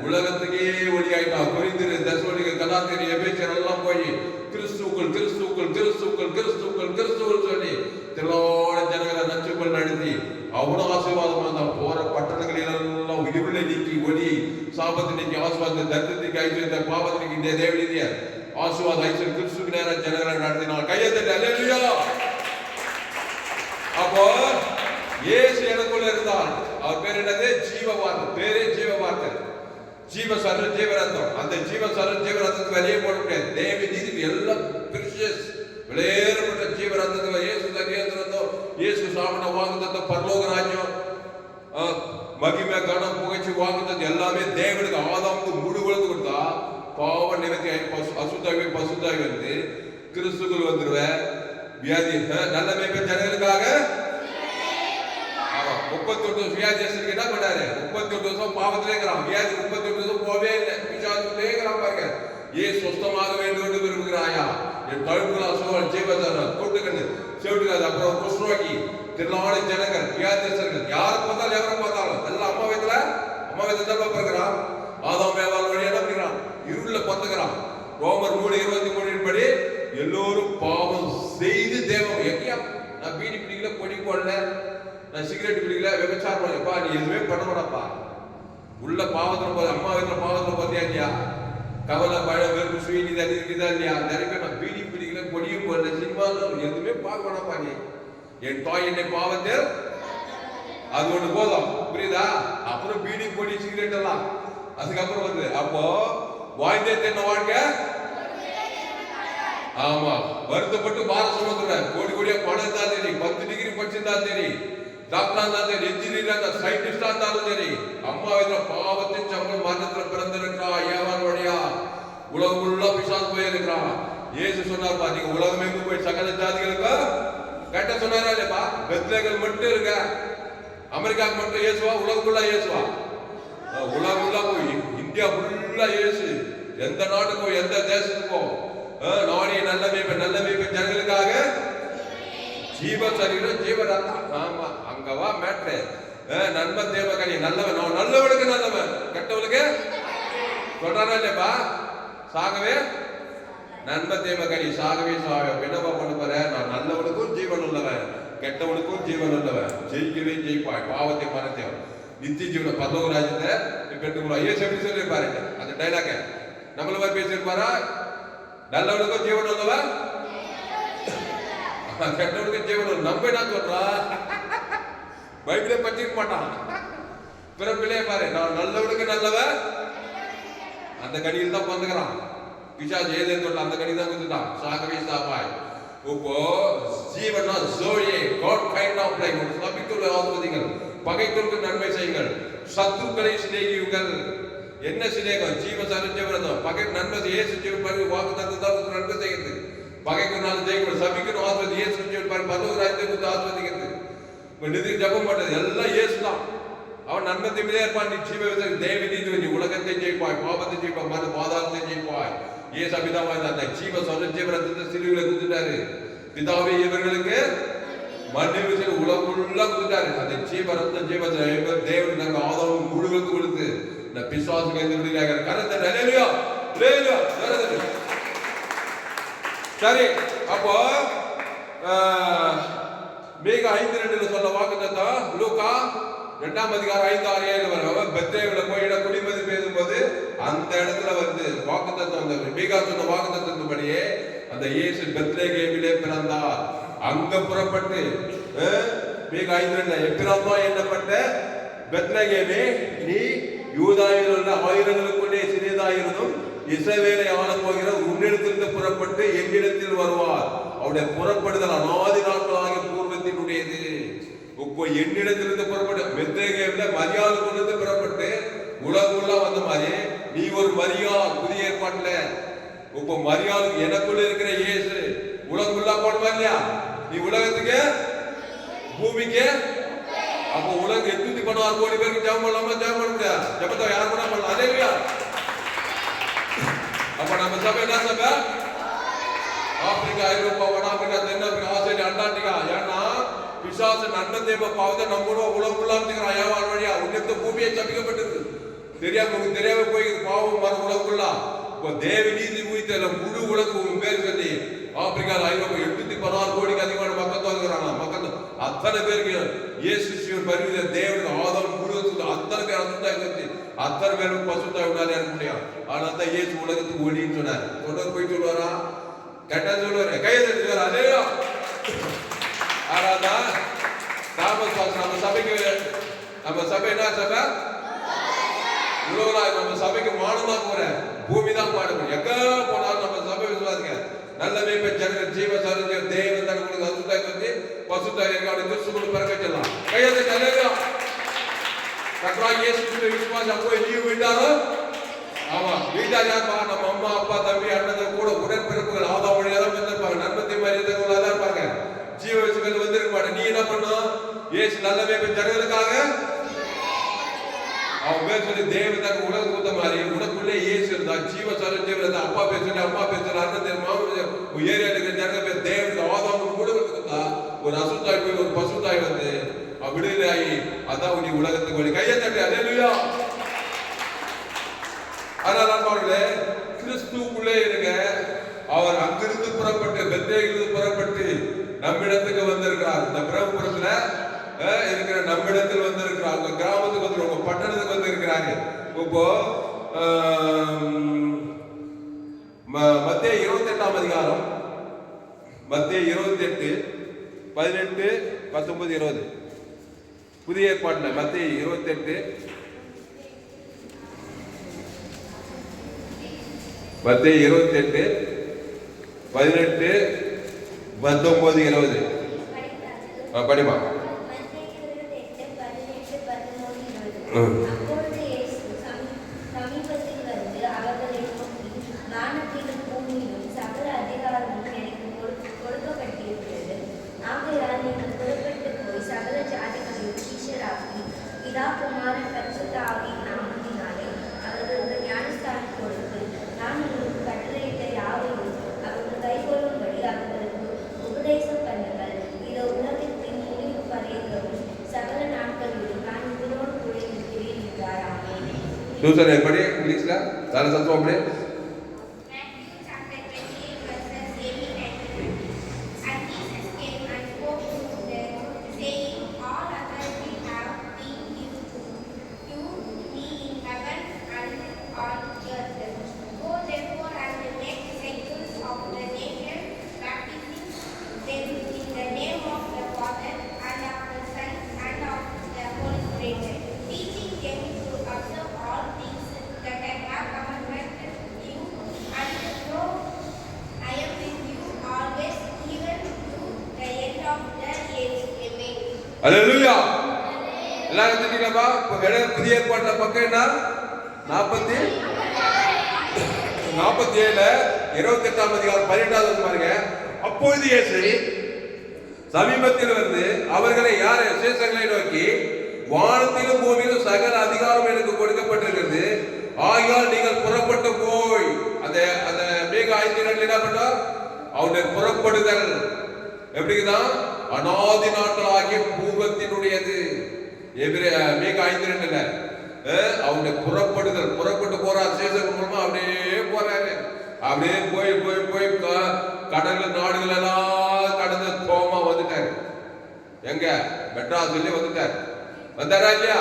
உலகத்துக்கே ஒளியாயிட்டான். கொரிந்தியர், தெசலோனிக்கர், கலாத்தியர், எபேசியர் எல்லாம் போய் கிறிஸ்துவுக்குள் கிறிஸ்துவுக்குள் கிறிஸ்துவுக்குள் கிறிஸ்துவுக்குள் கிறிஸ்துவுக்குள் சொல்லி திரளான ஜனங்களை நச்சுக்குள் நடத்தி அவ்வளவு ஆசீர்வாதமா இருந்தான். போற பட்டணங்களில் எல்லாம் இருளை நீக்கி ஒளி, சாபத்தை நீக்கி ஆசீர்வாதம், தரித்திரத்துக்கு ஐஸ்வர்யத்தை, பாவத்தை நீக்கி தேவநீதிய ஆசீர்வாத ஐஸ்வர்யம் கிறிஸ்துக்கு நேரம் ஜனங்களை நடத்தினான். கையெழுத்து அல்லேலூயா. அப்போ இயேசு எனக்குள்ள இருந்தார். அவர் பேர் என்னது? ஜீவ வார்த்தை. பேரே ஜீவ வார்த்தை. ஜீவ சர ஜீவரத்தம். அந்த ஜீவ சர ஜீவரத்தத்துக்கு வெளியே போட முடியாது. தேவ நீதி எல்லாம் பிரிஷியஸ் வெளியேறப்பட்ட ஜீவரத்தத்துக்கு இயேசு தனியோ இயேசு சாமன வாக்குத்தத்தம், பரலோக ராஜ்யம், மகிமை, கனம், புகழ்ச்சி வாக்குத்தத்தம் எல்லாமே தேவனுக்கு ஆதாமுக்கு முழுவதும் கொடுத்தா பாவ நிவர்த்தி அசுத்தாவி பசுத்தாவி வந்து கிறிஸ்துக்குள் வந்துருவேன். வியாதி நல்ல மேய்ப்பன் ஜனங்களுக்காக 38 வியாதியஸ்தருக்கு என்ன பண்ணாரு? 38 வருஷம் பாவத்திலே இருக்கிறான். வியாதி 38 வருஷம் போவே இல்லை. பிசாசுக்குள்ளே இருக்கிறான் பாருங்க. ஏன் சுத்தமாக வேண்டும் என்று விரும்புகிறாயா? என் தழுப்புகளா சோழன் ஜீவதான கூட்டுக்கண்ணு செவிட்டுக்காது. அப்புறம் குஷ்ரோகி, திரளான ஜனங்கள், வியாதியஸ்தர்கள், யாரை பார்த்தாலும் எவரை பார்த்தாலும் எல்லாம் அம்மா வயத்துல தான் பார்க்கிறான். ஆதாம் வேவாள் வழி என்ன பண்ணிக்கிறான்? இருள பத்துக்கிறான். ரோமர் 3:23 படி எல்லோரும் பாவம் செய்து தேவம். எங்கேயா நான் பீடி பிடிக்கல, பொடி போடல, நான் சிகரெட் பிடிக்கல, விபச்சாரம் பண்ணப்பா, நீ எதுவுமே பண்ண மாட்டப்பா. உள்ள பாவத்துல போது அம்மா வீட்டுல பாவத்துல பார்த்தியா இல்லையா? கவலை, பழம், வெறுப்பு, சுயநீதி அது இருக்குதா இல்லையா? நிறைய பேர் நான் பீடி பிடிக்கல, பொடியும் போடல, சினிமா எதுவுமே பார்க்க வேணாப்பா. நீ என் தாய் என்னை பாவத்தில் அது ஒண்ணு போதும், புரியுதா? அப்புறம் பீடி, பொடி, சிகரெட் எல்லாம் அதுக்கப்புறம் வந்து அப்போ வாழ்ந்தே தென்ன வாழ்க்கை. ஆமா, வருத்தப்பட்டு பாரம் சுமந்துற கோடி கோடியா பணம் இருந்தா சரி, 10 டிகிரி படிச்சிருந்தா சரி, டாக்டரா இருந்தா சரி, இன்ஜினியரா இருந்தா, சயின்டிஸ்டா இருந்தாலும் சரி, அம்மா இதுல பாவத்தின் சம்பளம் மரணத்துல பிறந்திருக்கிறா. ஏவான் வழியா உலகம் உள்ள பிசாசு போயிருக்கிறான். இயேசு சொன்னார்ப்பா, நீங்க உலகம் எங்கு போய் சகல ஜாதிகளுக்கு கட்ட சொன்னாரா இல்லப்பா? பெத்லேகல் மட்டும் இருக்க, அமெரிக்காவுக்கு மட்டும் இயேசுவா? உலகம் ஃபுல்லா இயேசுவா? உலகம் ஃபுல்லா போய் இந்தியா ஃபுல்லா இயேசு. எந்த நாட்டுக்கோ எந்த தேசத்துக்கோ நாடி நல்ல மேய்ப்பன் ஜனங்களுக்காக ஜீவ சரீரம் ஜீவரத்தம். ஆமா, அங்கவா மேட்ரு. நன்மை தேவகனி நல்லவன். நான் நல்லவனுக்கு நல்லவன், கெட்டவனுக்கு சொல்றானா இல்லப்பா? சாகவே நன்மை தேவகனி சாகவே என்னப்பா பண்ண போற? நான் நல்லவனுக்கும் ஜீவன் உள்ளவன், கெட்டவனுக்கும் ஜீவன் உள்ளவன். ஜெயிக்கவே ஜெயிப்பாய், பாவத்தை மறந்தேன் நித்திய ஜீவன பரலோக ராஜ்யத்தை பெற்றுக்கொள்ளும். ஐயோ எப்படி சொல்லியிருப்பாரு அந்த டைலாக? நம்மள மாதிரி பேசியிருப்பாரா? நல்லவனுக்கும் ஜீவன் உள்ளவன், கெட்டவனுக்கும் ஜீவன். நம்ம என்ன சொல்றா? பைபிளே பற்றிக்க மாட்டான். பிறப்பிலே பாரு, நான் நல்லவனுக்கு நல்லவன், அந்த கனியில் தான் பிறந்துக்கிறான். பிசாசு ஏதேன்னு சொல்ல அந்த கனி தான் கொடுத்துட்டான். சாகவே சாவாய். இப்போ ஜீவனா zoe God kind of life. சபித்துள்ள ஆசீர்வாதங்கள், பகைத்தோருக்கு நன்மை செய்யுங்கள், சத்துருக்களை சிநேகியுங்கள். என்ன சிநேகம்? ஜீவ சரீரம் பகை நன்மை. இயேசு ஜீவன் பாரு வாக்குத்தத்தம் நன்மை செய்கிறது. பகைக்குனாலும் ஜெயிக்கணும், சபிக்கணும் ஆசீர்வாதம். இயேசு ஜீவன் பாரு பரலோக ராஜ்யத்தை கொடுத்து ஆசீர்வதிக்கிறது. நிதி ஜபம் பண்றது எல்லாம் இயேசு தான். அவன் நன்மை திமிலே இருப்பான். நீ ஜீவ தேவ நீதி, நீ உலகத்தை ஜெயிப்பாய், பாவத்தை ஜெயிப்பாய், மத பாதாளத்தை ஜெயிப்பாய். இயேசு அபிதாவா அந்த ஜீவ சொல்ற ஜீவரத்தை சிலுவையில கொடுத்துட்டாரு. பிதாவே இவர்களுக்கு மன்னிப்பு செய்து உலகம் ஃபுல்லா கொடுத்துட்டாரு. அந்த ஜீவரத்த ஜீவ தேவன் நாங்க ஆதாரம் முழுவதும் கொடுத்து இந்த பிசாசுக்கு எந்த விடுதலையாக கரத்தை நிலையிலையோ இல்லையோ. சரி, அப்போ மீகா 5:2 சொல்ல வாக்குத்தத்தம் லூக்கா 2ஆம் அதிகாரம் 5-6-7 வரும். பெத்லேகேம்ல போய் குடிமதி பேசும்போது அந்த இடத்துல வந்து வாக்குத்தத்தம் வந்தது. மீகா சொன்ன வாக்குத்தத்தத்தின்படியே அந்த இயேசு பெத்லேகேமிலே பிறந்தார். அங்க புறப்பட்டு மீகா 5:2 எப்பிரமா என்னப்பட்ட பெத்லேகேமே, நீ யூதாயில் உள்ள ஆயிரங்களுக்குள்ளே சிறியதாயிருந்தும் இஸ்ரவேலை ஆள போகிற உன்னிடத்திலிருந்து புறப்பட்டு என்னிடத்தில் வருவார். அவருடைய புறப்படுதல் அநாதி நாட்களாக பூர்வத்தினுடையது. இப்போ என்னிடத்திலிருந்து புறப்பட்டு பெத்லேகேம்ல மரியாளுக்குள்ளிருந்து புறப்பட்டு உலகுள்ள வந்த மாதிரி நீ ஒரு மரியாள். புதிய ஏற்பாட்டுல இப்போ மரியாளுக்கு எனக்குள்ள இருக்கிற இயேசு உலகுள்ளா போடுமா இல்லையா? நீ உலகத்துக்கு பூமிக்கு. அப்போ உலகம் 816 கோடி பேருக்கு ஜெபம் பண்ணலாமா? ஜெபம் பண்ண முடியாது. ஜெபத்தை யார் கூட பண்ணலாம்? அதே இல்லையா? அப்ப நம்ம சபை என்ன சபை? ஆப்பிரிக்கா, ஐரோப்பா, வட ஆப்பிரிக்கா, தென் ஆப்பிரிக்கா, ஆஸ்திரேலியா, அண்டார்டிகா. ஏன்னா பிசாசு நன்மை தேவ பாவத்தை நம்மளோட உலகம் ஃபுல்லா ஏவாள் வழியா உன்னிடத்து பூமியை சபிக்கப்பட்டிருக்கு. தெரியாம போய் பாவம் மறு உலகக்குள்ள இப்போ தேவ நீதி உயிர்த்த முழு உலகம் பேர் சொல்லி ஆப்பிரிக்காவில் ஐரோப்பா 816 கோடிக்கு அதிகமான மக்கள் தொகுறாங்க. மக்கள் அத்தனை பேருக்கு இயேசு சிவன் பரிவித தேவனுக்கு ஆதாரம் முழு அத்தனை பேர் அத்தனை பேருக்கு பசுத்தாய் உண்டாலே இருக்க முடியும். ஆனா தான் இயேசு உலகத்துக்கு ஒளின்னு சொன்னார். தொடர் போய் சொல்லுவாரா கெட்ட சொல்லுவாரு கையை தட்டி சொல்லுவாரா இல்லையா? ஆனா நம்ம சபை என்ன சபை உலகம் நம்ம சபைக்கு மானம் தான் போற பூமி தான் பாடுபடும். எங்க போனாலும் நம்ம சபை விசுவாசிங்க நல்ல மேய்ப்பன் ஜனங்கள் ஜீவ சாரஞ்ச தேவன் தான் உங்களுக்கு அசுத்தாய் வந்து பசுத்தாய் இருக்காது கிறிஸ்துவுக்கு பிறக்க செல்லாம் கையத்தை தலையா கர்த்தராகிய இயேசு கிறிஸ்துவை விசுவாசம் போய் நீ வீட்டாலும் ஆமா வீட்டார் யாருப்பா நம்ம அம்மா அப்பா தம்பி அண்ணன் கூட உடன்பிறப்புகள் ஆதாம் வழியா தான் வந்திருப்பாங்க. நன்மத்தை மாதிரி தான் இருப்பாங்க. ஜீவ விசுகள் வந்திருக்க மாட்டேன். நீ என்ன பண்ணும் இயேசு நல்ல மேய்ப்பன் ஜனங்களுக்காக அவன் பேர் சொல்லி தேவதாக உலக கொடுத்த மாதிரி உனக்குள்ளே இயேசு இருந்தா ஜீவ சாரஞ்சேவர் இருந்தா அப்பா பேர் சொல்லி அம்மா பேர் சொல்லி அண்ணன் மாமன் ஏரியா இருக்கிற ஜனங்க பேர் தேவனுக்கு ஆதாம் கூட கொடுத்தா ஒரு அசுத்தாய் போய் ஒரு பசுத்தாய் வந்து விடுதலை ஆகி அதான் நீ உலகத்துக்கு வழி கையை தட்டி அல்லேலூயா. அதனால அவர்களே கிறிஸ்துவுக்குள்ளே இருங்க. அவர் அங்கிருந்து புறப்பட்டு பெத்தேலிருந்து புறப்பட்டு நம்மிடத்துக்கு வந்திருக்கிறார். இந்த பிரபுபுரத்துல இருக்கிற நம்மிடத்தில் வந்திருக்கிறார். உங்க கிராமத்துக்கு வந்து உங்க பட்டணத்துக்கு வந்து இருக்கிறாங்க. இப்போ மத்தேயு 28ஆம் அதிகாரம் மத்தேயு 28 18 19 20 புதிய ஏற்பாட்டுல மத்தேயு 28 மத்தேயு 28 18 19 20 படிமா. அப்பொழுது இயேசு சமீபத்தில் வந்து அவர்களை நோக்கி, வானத்திலும் பூமியிலும் சகல அதிகாரமும் எனக்கு கொடுக்கப்பட்டிருக்கிறது. ஆகையால் நீங்கள் புறப்பட்டு போய் சகல ஜாதிகளையும் சீஷராக்கி பிதா குமாரன் பரிசுத்த ஆவியின் நாமத்தினாலே அவர்களுக்கு ஞானஸ்தானம் கொடுத்து நான் உங்களுக்கு கட்டளையிட்ட யாவையும் அவர்கள் கைகொள்ளும்படி அவர்களுக்கு உபதேசம் பண்ணுங்கள். இதோ உலகத்தின் முடிவு பரியந்தமும் சகல நாட்களிலும் நான் உங்களோடு கூட இருக்கிறேன் என்றார். ஆமென். சூசன் எப்படி இங்கிலீஷ்ல சார சத்தம் அப்படி Matthew chapter 28 verses 18 and 19. And Jesus came and spoke to them, saying, all authority have been given to me in heaven and on earth. Go therefore and make disciples of the nations, baptizing them in the name of the Father and of the Son and of the Holy Spirit, teaching them to observe all things that I have commanded you, and lo, I am with you always, even to the end of the age. Amen. அல்லேலூயா. எல்லாரும் தெரியுங்களா? புதிய ஏற்பாட்டுல பக்கம் என்ன 47 28ஆம் அதிகாரம் 18வது பாருங்க. அப்பொழுது இயேசு சமீபத்தில் வந்து அவர்களை யார் சேஷங்களை நோக்கி, வானத்திலும் பூமியிலும் சகல அதிகாரம் எனக்கு கொடுக்கப்பட்டிருக்கிறது. ஆகையால் நீங்கள் புறப்பட்டு போய் அந்த மேக 5:2 என்ன பண்ணார்? அவருடைய புறப்படுதல் எப்படிதான் அநாதி நாட்களாகிய பூகத்தினுடையது. மேக 5:2 அவருடைய புறப்படுதல் புறப்பட்டு போறார். சேஷன் மூலமா அப்படியே போறாரு. அப்படியே போய் போய் போய் கடல் நாடுகள் எல்லாம் கடந்து தோமா வந்துட்டாரு. எங்க மெட்ராஸ் வந்துட்டார். வந்தாரா இல்லையா?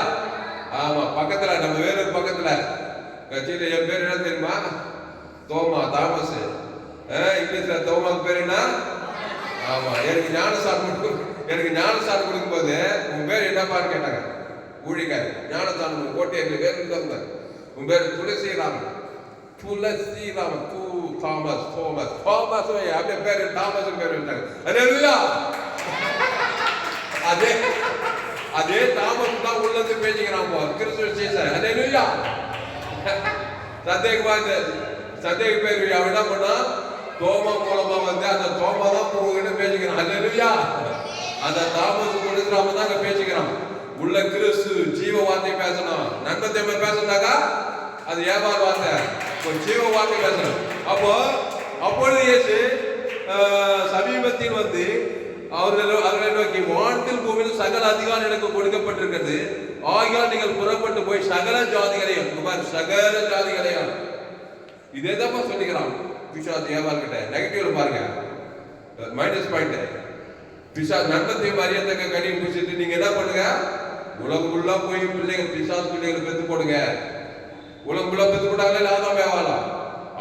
ஆமா, பக்கத்துல நம்ம வேலூர் பக்கத்துல கட்சியில என் பேர் என்ன தெரியுமா? தோமா தாமஸ். இங்கிலீஷ்ல தோமாக்கு பேர் என்ன? ஆமா, எனக்கு ஞானஸ்தானம் கொடுக்கும் போது உன் பேர் என்னப்பான்னு கேட்டாங்க. ஊழிக்காரு ஞானஸ்தானம் கோட்டையர்கள் பேர் இருந்தார். உன் பேர் Thulasiraman. Thulasiraman Thomas Thomas Thomas அப்படியே பேரு தாமஸ் பேர் வச்சாங்க. அல்லேலூயா. அதே தாமஸ் தான் உள்ளது பேசிக்கிறான் கிறிஸ்துவ சீசன். அல்லேலூயா. சந்தேக பேர் அவன் என்ன பண்ணா தோமா மூலமா வந்து அந்த தோமா தான் உங்ககிட்ட பேசிக்கிறான். அல்லேலூயா. அந்த தாமஸ் துளசிராமன் தான் அங்க பேசிக்கிறான். உள்ள கிறிஸ்து ஜீவ வார்த்தை பேசணும். நன்மத்தை பேசினாக்கா அது வியாபார வார்த்தை, ஜீவ வார்த்தை பேசணும். அப்பொழுது இயேசு சமீபத்தில் வந்து அவர்களை நோக்கி, வானத்தில் பூமியில் சகல அதிகாரம் எனக்கு கொடுக்கப்பட்டிருக்கிறது, ஆகையால் நீங்கள் புறப்பட்டு போய் சகல ஜாதிகளையும், சகல ஜாதிகளையும், இதேதான் சொல்லிக்கிறான் பிசாசு ஏவாள்கிட்ட. நெகட்டிவ்ல பாருங்க, மைனஸ் பாயிண்ட். பிசாசு நன்மத்தையும் அறியத்தக்க கனியும் பூசிட்டு நீங்க என்ன பண்ணுங்க, உலகம் ஃபுல்லா போய் பிள்ளைங்க, பிசாசு பிள்ளைகளை பெத்து போடுங்க. உலகம் ஃபுல்லா பெத்து போட்டாங்களே லாதான் ஏவாளா,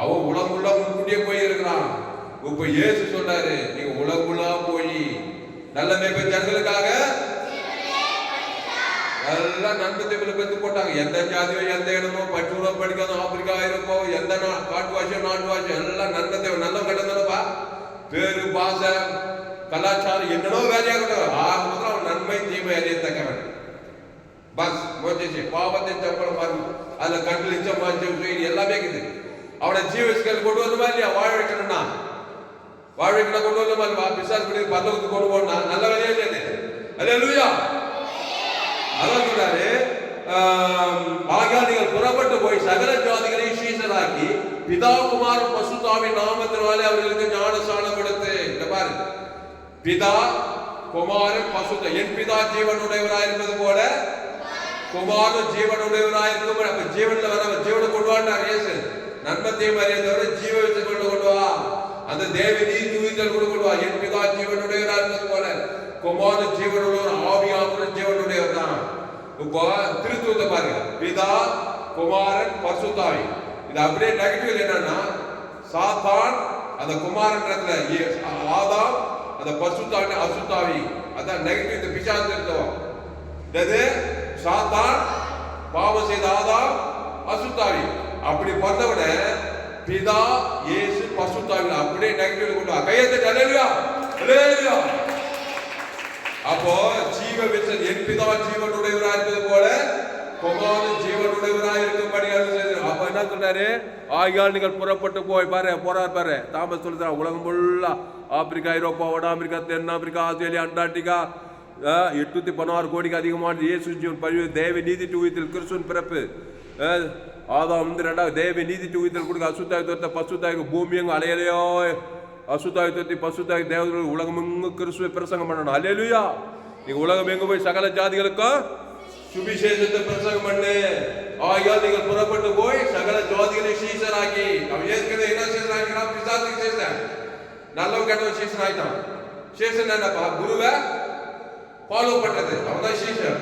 அவன் உலகம் ஃபுல்லா முன்கூட்டியே போய் இருக்கிறான். இப்ப இயேசு சொல்றாரு, நீங்க உலகம் ஃபுல்லா போய் நல்ல மேய்ப்பன் ஜனங்களுக்காக எல்லாம் நன்மத்தை பெத்து போட்டாங்க. எந்த ஜாதியோ, எந்த இடமோ, பச்சூரோ, படிக்காதோ, ஆப்பிரிக்கா இருப்போ, எந்த காட்டு வாசியோ, நாட்டு வாசியோ, எல்லாம் நன்மத்தை நல்ல கட்டணப்பா. பேரு, பாசை, கலாச்சாரம் என்னடோ வேலையாகட்டும், ஆக முதல்ல அவன் நன்மை தீமை அறியத்தக்கவன். பஸ் மோதிச்சு பாவத்தை சம்பளம் பாருங்க, அதுல கண்ணில் இச்சம் மாஞ்சம் எல்லாமே இருக்குது. அவனை ஜீவஸ்கள் கொண்டு வரணுமா இல்லையா? வாழ வைக்கணும்னா வாழ வைக்கணும், கொண்டு வரணுமா? பிசாசு பண்ணி பல்லவத்துக்கு கொண்டு போகணும், நல்ல வேலையே இல்லை. அல்லேலூயா. அதான் சொல்றாரு, ஆகையால் நீங்கள் புறப்பட்டு போய் சகல ஜாதிகளையும் சீஷராக்கி பிதா குமாரன் பசுத்தாவின் நாமத்தினாலே அவர்களுக்கு ஞானஸ்நானம் கொடுத்து. இந்த பாரு, பிதா குமாரன் பசுத்த, என் பிதா ஜீவனுடையவராயிருப்பது போல குமாரன் ஜீவனுடையவராயிருக்கும். அப்ப ஜீவன்ல வர ஜீவனை கொண்டு வாண்டார் இயேசு. நன்மத்தையும் அறியத்தவரை ஜீவ வச்சு கொண்டு வா, அந்த தேவி நீதி உயிர்த்தல் கொண்டு வா. என் பிதா ஜீவனுடையவராயிருப்பது போல குமாரன் ஜீவனுடைய, ஆவியானவர் ஜீவனுடையவர் தான். இப்போ திருத்துவத்தை பாருங்க, பிதா குமாரன் பரிசுத்தாவி. இது அப்படியே நெகட்டிவ் என்னன்னா, சாத்தான் அந்த குமாரன்றதுல, ஆதாம் அந்த பரிசுத்தாவி அசுத்தாவி, அதான் நெகட்டிவ். இந்த பிசாசு இருந்தோம், இது சாத்தான் பாவம் செய்த ஆதாம் அசுத்தாவி. அப்படி பிறந்தவன பிதா இயேசு பரிசுத்தாவி அப்படியே நெகட்டிவ் கொண்டு வா. கையெழுத்து அல்லேலூயா, அல்லேலூயா. அப்போ ஜீவ விசன், என் பிதா ஜீவனுடையவராக இருப்பது போல குமாரன் ஜீவனுடையவராக இருக்கும்படி. அப்ப என்ன சொல்றாரு, ஆகையால் நீங்கள் புறப்பட்டு போய் பாரு, போறார் பாரு, தாமஸ் சொல்றாரு, உலகம் ஃபுல்லா ஆப்பிரிக்கா, ஐரோப்பா, வட ஆப்பிரிக்கா, தென் ஆப்பிரிக்கா, ஆஸ்திரேலியா, அண்டார்டிகா, 816 கோடிக்கு அதிகமான இயேசு ஜீவன் பரிவு, தேவ நீதி உயிர்த்தல், கிறிஸ்துவின் பிறப்பு, ஆதாம் ரெண்டாவது தேவ நீதி உயிர்த்தல் கொடுக்க, அசுத்தாய் தோத்த பசுத்தாய்க்கு பூமி எங்க அலையலையோ, அசுத்தாய் தோத்தி பசுத்தாய் தேவர்கள் உலகம் எங்கு கிறிஸ்துவை பிரசங்கம் பண்ணணும். அல்லேலூயா. நீங்க உலகம் எங்க போய் சகல ஜாதிகளுக்கும் சுவிசேஷத்தை பிரசங்கம் பண்ணு. ஆகையால் நீங்கள் புறப்பட்டு போய் சகல ஜாதிகளை சீசராக்கி. அவன் ஏற்கனவே என்ன சீசன் ஆகிக்கிறான்? பிசாசுக்கு சீசன். நல்லவன் கெட்டவன் சீசன் ஆயிட்டான். சீசன் என்னப்பா? குருவை ஃபாலோ பண்றது, அவன் தான் சீசன்.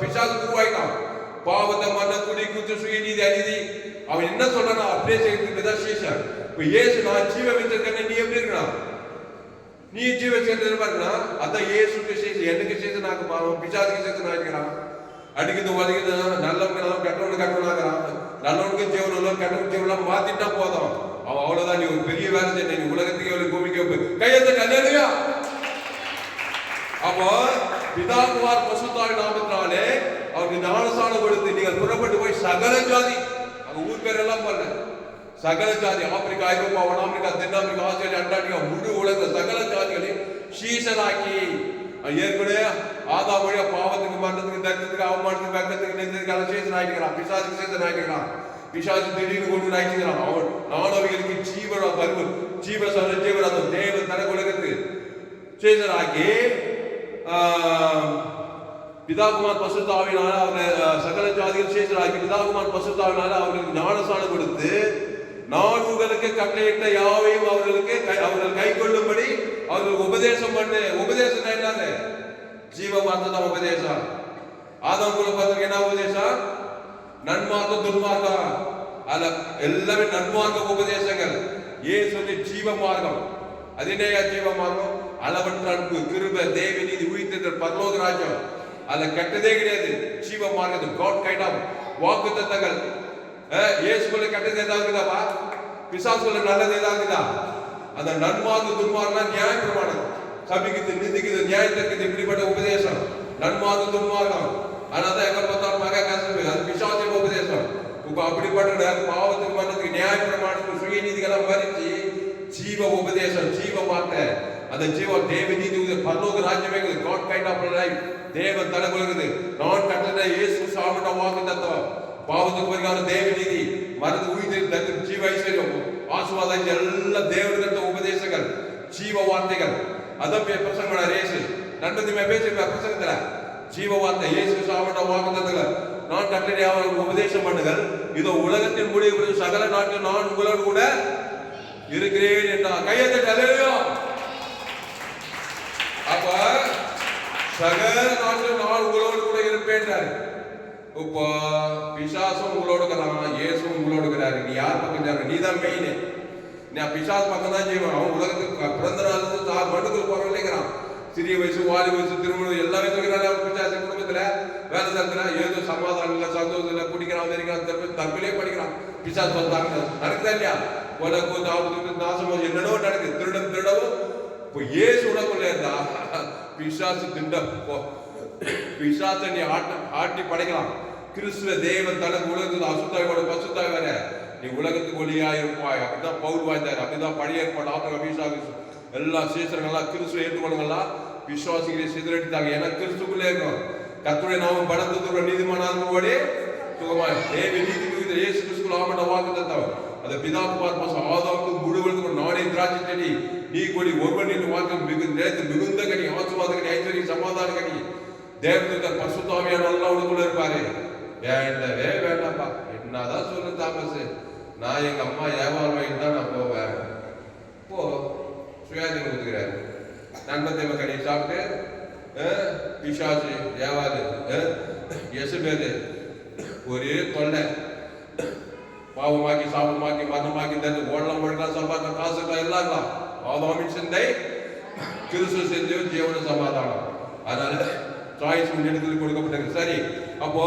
பிசாசு குருவாயிட்டான். பாவத்தை, மன்ன, குடி, குத்து, சுயநீதி, அநீதி, அவன் என்ன சொல்றானோ அப்படியே செய்யறதுக்கு தான் சீசன். இப்ப இயேசு, நான் ஜீவ வச்சிருக்கேன், நீ எப்படி இருக்கணும்? நீ ஜீவ வச்சிருக்கா, அதான் இயேசுக்கு சீசன். எனக்கு சீசன் ஆக பாவம், பிசாசுக்கு சீசன் ஆகிக்கிறான். அடிக்கிறது வலிக்குது, நல்லவங்க நல்லவன், கெட்டவனுக்கு கெட்டவனாகிறான். நல்லவனுக்கு ஜீவனம், கெட்டவனுக்கு ஜீவனம் மாத்திட்டா போதும், அவன் அவ்வளவுதான். நீ ஒரு பெரிய வேலை செய்ய, நீ உலகத்துக்கு எவ்வளவு பூமிக்கு கையெழுத்து கல்யாணியா. அப்போ பிதா குமார் பசுத்தாவி நாமத்தினாலே அவருக்கு ஞானஸ்நானம் கொடுத்து நீங்கள் புறப்பட்டு போய் சகல ஜாதி, அங்க ஊர் பேர் எல்லாம் பாருங்க, சகல ஜாதி, ஆப்பிரிக்கா, ஐரோப்பா, வட ஆப்பிரிக்கா, தென் ஆப்பிரிக்கா, ஆஸ்திரேலியா, அண்டார்டிகா, முழு உலக சகல ஜாதிகளையும் சீசனாக்கி. ஏற்கனவே ஆதாம் வழியா பாவத்துக்கு, மரணத்துக்கு, தர்க்கத்துக்கு, அவமானத்துக்கு, வெக்கத்துக்கு, நெஞ்சத்துக்கு சீசன் ஆகிக்கிறான். பிசாசுக்கு சீசன் ஆகிக்கிறான். பிசாசு திடீர்னு கொண்டு ஆகிக்கிறான். அவன் நானவர்களுக்கு ஜீவன பருவ ஜீவசன ஜீவரதம் தேவன் தன உலகத்துக்கு சீசன் ஆக்கி பிதாகுமார் பசுத்தாவினால அவர்கள் சகல ஜாதிகள் சீசராக்கி பிதாகுமார் பசுத்தாவினால அவர்களுக்கு ஞானஸ்நானம் கொடுத்து, நான் உங்களுக்கு கட்டளையிட்ட யாவையும் அவர்கள் கை கொள்ளும்படி அவர்களுக்கு உபதேசம் பண்ணு. உபதேசம் என்னது? ஜீவ வார்த்தை தான் உபதேசம். ஆதாம் குலத்துக்கு என்ன உபதேசம்? நன்மார்க்கம், துன்மார்க்கம், அதுல எல்லாமே நன்மார்க்க உபதேசங்கள். ஏன் சொல்லி ஜீவ மார்க்கம், அதனே ஜீவ மார்க்கம், அளவற்ற அன்பு, கிருபை, தேவ நீதி, உயிர்த்தெழுதல், பரலோக ராஜ்யம், அதுல கெட்டதே கிடையாது. ஜீவ மார்க்கம், காட் கைண்ட் ஆஃப் வாக்கு தத்தங்கள். இயேசுக்குள்ள கெட்டது ஏதாவது இருக்குதாப்பா? பிசாசுக்குள்ள நல்லது ஏதாவது இருக்குதா? அந்த நன்மார்க்க துன்மார்க்கம் நியாய பிரமாணம், சபிக்குது, நிந்திக்குது, நியாயத்திற்கு இப்படிப்பட்ட உபதேசம் நன்மார்க்க துன்மார்க்கம். அதனால எங்க பார்த்தாலும் மக கசப்பு, அது பிசாசின் உபதேசம். இப்ப அப்படிப்பட்ட பாவத்துக்கு, மரணத்துக்கு, நியாய பிரமாணத்துக்கு, சுய நீதிகளாம் மறிச்சு ஜீவ உபதேசம், ஜீவ வார்த்தை, அந்த ஜீவ தேவ நீதி, பரலோக ராஜ்யமே காட் கைண்ட் ஆஃப் லைஃப், தேவன் தனக்கு உலகுது. நான் கட்டளை இயேசு சாமிட்ட வாக்கு தத்துவம், பாவத்துக்கு பரிகாரம், தேவ நீதி, மருந்து உயிர், ஜீவ ஐஸ்வர்யம், ஆசீர்வாதம், எல்லாம் தேவனுக்கு உபதேசங்கள், ஜீவ வார்த்தைகள். அதான் பிரசங்கம் பண்ணார் இயேசு. நண்பத்திமே பேசியிருக்கார் பிரசங்கத்துல. ஜீவ வார்த்தை இயேசு சாப்பிட்ட வாக்குத்தத்தத்துல நான் கட்டளை அவர்களுக்கு உபதேசம் பண்ணுங்கள், இதோ உலகத்தின் முடிவு சகல நாட்டில் நான் உங்களோடு கூட இருக்கிறேன் என்றார். கையை தட்டி அல்லேலூயா. அப்ப சகல நாட்டில் நான் உங்களோடு கூட இருப்பேன். இப்போ பிசாசும் உங்களோடு இருக்கிறான், இயேசும் உங்களோடு இருக்கிறாரு. நீ யார் பக்கம் சேர? நீ தான் மெயின். நீ பிசாசு பக்கம் தான் செய்வான். அவன் உலகத்துக்கு பிறந்த நாள் மண்ணுக்குள் போறவங்கிறான். சிறிய வயசு, வாலி வயசு, திருமணம் எல்லா வயசுல பிசாசு குடும்பத்துல வேலை செலுத்தினா ஏதோ சமாதானம் இல்லை, சந்தோஷம் இல்லை, குடிக்கிறான், தெரிக்கிறான், தற்கொலையே படிக்கிறான். பிசாசு வந்தாங்க நடக்குதா இல்லையா? உனக்கு நாசம் என்னடோ நடக்குது. திருடவும் இப்போ ஏசு உனக்குள்ள இருந்தா பிசாசு திண்ட பிசாசை நீ ஆட்டி படைக்கலாம். கிறிஸ்துவ தேவன் தனக்கு உலகத்துக்கு அசுத்தாயோட பசுத்தாய் வர நீ உலகத்துக்கு ஒளியாயிருப்பாய். அப்படிதான் பவுல் வாய்ந்தார். அப்படிதான் பழைய ஏற்பாடு ஆபிரகாம் எல்லா சீசர்கள்லாம் கிறிஸ்துவ ஏற்றுக்கொள்ளுங்கள்லாம் விசுவாசிகளை சிதறடித்தாங்க. ஏன்னா கிறிஸ்துக்குள்ளே இருக்கும். கர்த்தருடைய நாமம் பலத்துக்கு நீதிமானாகும்படி சுகமாய் தேவி நீதி மிகுந்த இயேசு கிறிஸ்துவுக்குள் ஆமண்ட வாக்குத்தத்தம். அந்த பிதா குமார் பாசம் ஆதாமுக்கு முழுவதும் நானே திராட்சை செடி நீ கொடி ஒருவன் என்று வாக்கு மிகுந்த கனி, ஆசீர்வாத கனி, ஐஸ்வர்யம், சமாதான கனி. தேவதூதர் பரிசுத்தாவியான நல்லா உனக்குள்ள இருப்பாரு. வேண்டவே வேண்டாம்ப்பா. என்னதான் சொல்லு தாமஸ், நான் எங்க அம்மா வியாபாரம் வாங்கிட்டு தான் நான் போவேன். போ, சுயாதீனம் கொடுத்துக்கிறாரு. நண்பத்தேவ கனி சாப்பிட்டு பிசாசு வியாபாரு எசுபேது ஒரே தொல்லை. பாவமாக்கி சாபமாக்கி மரணமாக்கி தந்து ஓடலாம் ஒழுங்கலாம் சம்பாதிக்க காசு எல்லாம் ஆதாமின் சிந்தை கிறிஸ்து செஞ்சு ஜீவன சமாதானம். அதனால சாய்ஸ் முன்னெடுத்து கொடுக்கப்பட்டது. சரி, அப்போ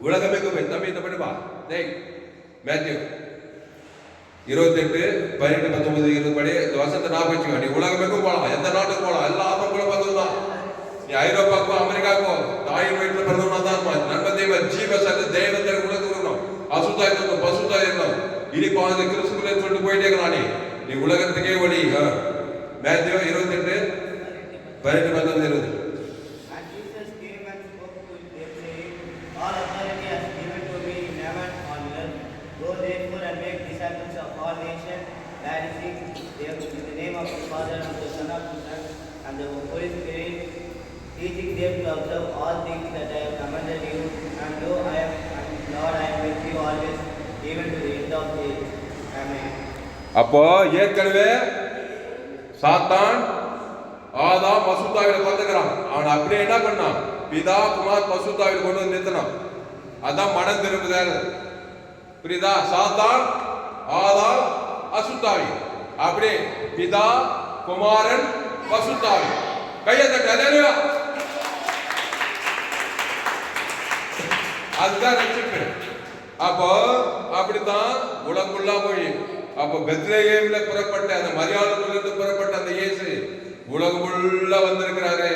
உலகமே தம்பி இந்த படிப்பா மேத்யூ 28:18-19 படி இந்த வருஷத்தை நான் வச்சுக்கோ. நீ உலகமே போகலாம், எந்த நாட்டுக்கு போகலாம், எல்லா ஆத்மா கூட பார்த்ததுதான். நீ ஐரோப்பாக்கோ அமெரிக்காக்கோ தாயின் வயிற்றுல பிறந்தவனா தான் நண்பதேவ ஜீவ சத்து தெய்வத்தை உலகத்துக்கு இருக்கணும். அசுத்தாய் இருக்கணும், பசுத்தாய் இருக்கணும். இனி பாதி கிறிஸ்துக்குள்ளே சொல்லிட்டு போயிட்டே இருக்கலாம். நீ உலகத்துக்கே ஒளி. Matthew 28:18-19. And Jesus came and spoke to them, saying, all authority has given to me in heaven and on earth. Go therefore and make disciples of all nations, baptizing them in the name of the Father and the Son and the Son and the Holy Spirit, teaching them to observe all things that I have commanded you. And lo, I am Lord, I am with you always, even to the end of the age. Amen. அப்போ ஏற்கனவே சாத்தான் ஆதாம் பசுத்தாவில கொண்டுக்கிறான். அவன் அப்படியே என்ன பண்ணான்? பிதா குமார் பசுத்தாவில கொண்டு வந்து நிறுத்தினான். அதான் மனம் திரும்புதல். புரியுதா? சாத்தான் ஆதாம் அசுத்தாவி, அப்படியே பிதா குமாரன் பசுத்தாவி. கையை தட்ட அல்லேலூயா. அதுதான் ரட்சிப்பு. அப்போ அப்படித்தான் உலகுள்ளா போய் அப்போ பெத்லகேமில புறப்பட்ட அந்த மரியாதையிலிருந்து புறப்பட்ட அந்த இயேசு உலகமுள்ள வந்திருக்கிறாரு.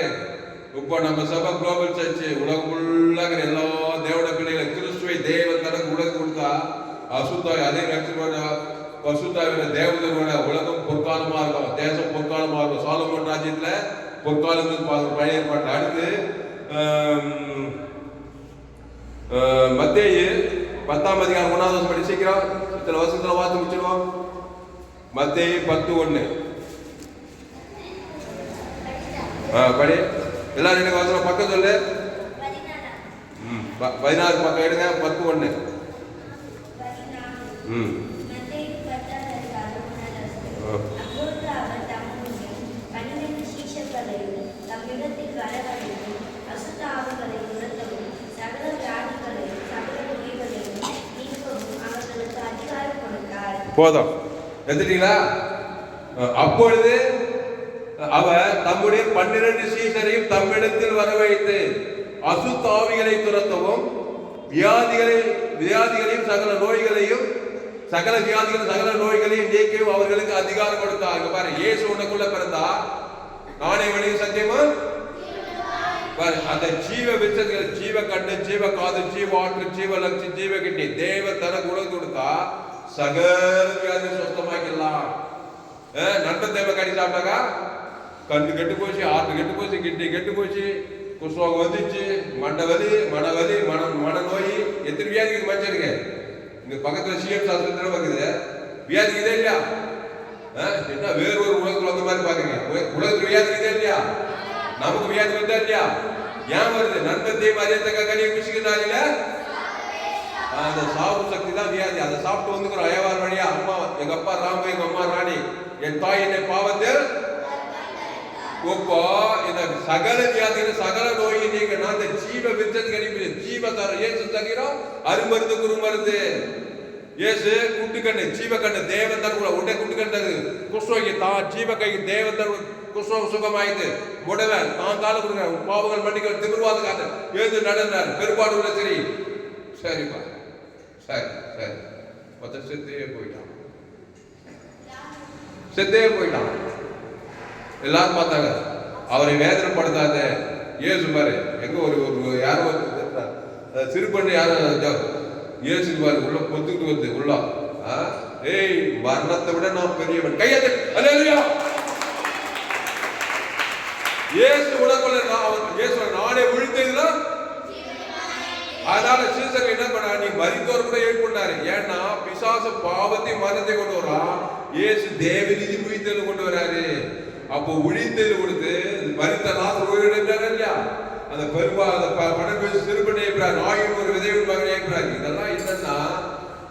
இப்போ நம்ம சபை குளோபல் சர்ச் உலகமுள்ள எல்லா தேவட பிள்ளைகள் கிறிஸ்துவை தேவன் தனக்கு உலக கொடுத்தா அசுத்தாய் அதே ரட்சிப்போட பசுத்தாவின தேவதனோட உலகம் பொற்காலமா இருக்கும், தேசம் பொற்காலமா இருக்கும். சாலமோன் ராஜ்யத்துல பொற்காலம் பழைய ஏற்பாட்டில். அடுத்து மத்தேயு 10:1 படி சீக்கிரம் இத்தனை வருஷத்துல வாத்து முடிச்சிருவோம். மத்தேயு 10:1 படி. எல்லாரும் எனக்கு வசனம் பக்கம் சொல்லு. 16 பக்கம் எடுங்க. 10:1. போதும், எடுத்துட்டீங்களா? அப்பொழுது அவர் தம்முடைய 12 சீஷரையும் தம்மிடத்தில் வரவைத்து அசுத்தாவிகளை துரத்தவும் வியாதிகளையும் சகல நோய்களையும் நீக்கவும் அவர்களுக்கு அதிகாரம் கொடுத்தார். பாரு, இயேசு உனக்குள்ள பிறந்தா நானே வழியும் சத்தியமும் அந்த ஜீவ விசங்கள், ஜீவ கண்ணு, ஜீவ காது, ஜீவ ஆற்று, ஜீவ லட்சி, ஜீவ கிட்னி தேவ தனக்கு உணவு கொடுத்தா சகல வியாதி சுத்தமாக்கலாம். நண்பன் தேவை கடி சாப்பிட்டாக்கா கண்ணு கெட்டு போச்சு, ஆற்று கெட்டு போச்சு, கிட்னி கெட்டு போச்சு, குஷ்ரோகம் வந்துச்சு, மண்டவலி, மனவலி, மனநோய், எத்தனை வியாதிக்கு மனுஷனுக்கு இங்க பக்கத்துல சிஎம் சாஸ்திரம் வருது. வியாதிக்கு இதே இல்லையா? என்ன வேறு ஒரு உலகத்துல வந்த மாதிரி பாக்குறீங்க? உலகத்துல வியாதி இருக்கா இல்லையா? நமக்கு வியாதி வந்தா இல்லையா? ஏன் வருது? நன்மத்தையும் அறியத்தக்க கனியை புசிக்கிறதால அந்த சாவு சக்தி தான் வியாதி. அதை சாப்பிட்டு வந்துக்கிறோம் ஏவார் வழியா. அம்மா எங்க அப்பா ராம, எங்க அம்மா ராணி, என் தாய் என்னை பாவத்தில் இப்போ இந்த சகல வியாதிகள் சகல நோயை நீக்கணும். அந்த ஜீவ வித்தது கணிப்பு ஜீவ தர ஏசு தகிறோம் அருமருந்து குருமருந்து ஏசு குட்டுக்கண்ணு ஜீவக்கண்ணு தேவந்தர் கூட உடனே குட்டுக்கண்டது குஷ்ரோகி தான் ஜீவக்கை தேவந்தர் குஷ்ரோக சுகமாயிட்டு உடவன் தான் கால கொடுக்குற பாவங்கள் மன்னிக்க திமிர்வாத காட்ட எழுந்து நடந்தார் பெரும்பாடு உள்ள சரி சரிப்பா சரி சரி மொத்த செத்தே போயிட்டான். எல்லாரும் பார்த்தாங்க. அவரை வேதனைப்படுத்தாத இயேசு பாரு எங்க ஒரு யாரோ சிறு பண்ணி யாரும் இயேசு பாரு உள்ள பொத்துக்கிட்டு வந்து உள்ள ஏய் மரணத்தை விட நான் பெரியவன் கையத்தை அல்லேலூயா. இயேசு உலகத்துல இயேசு நானே விழித்ததுல அதனால சீசர் என்ன பண்ணா நீ மரித்தோர் கூட ஏற்பட்டாரு. ஏன்னா பிசாச பாவத்தை மரணத்தை கொண்டு வரான். இயேசு தேவநீதி உயிர்த்தெழு கொண்டு வராரு. அப்போ உழித்தெழு கொடுத்து மரித்த நாள் உயிரிழந்தாரு இல்லையா? அந்த பெரும்பா அந்த பணம் பேசி சிறுபண்ணி ஏற்கிறார் நாயின் ஒரு விதைவின் மகன் ஏற்கிறாரு. இதெல்லாம் என்னன்னா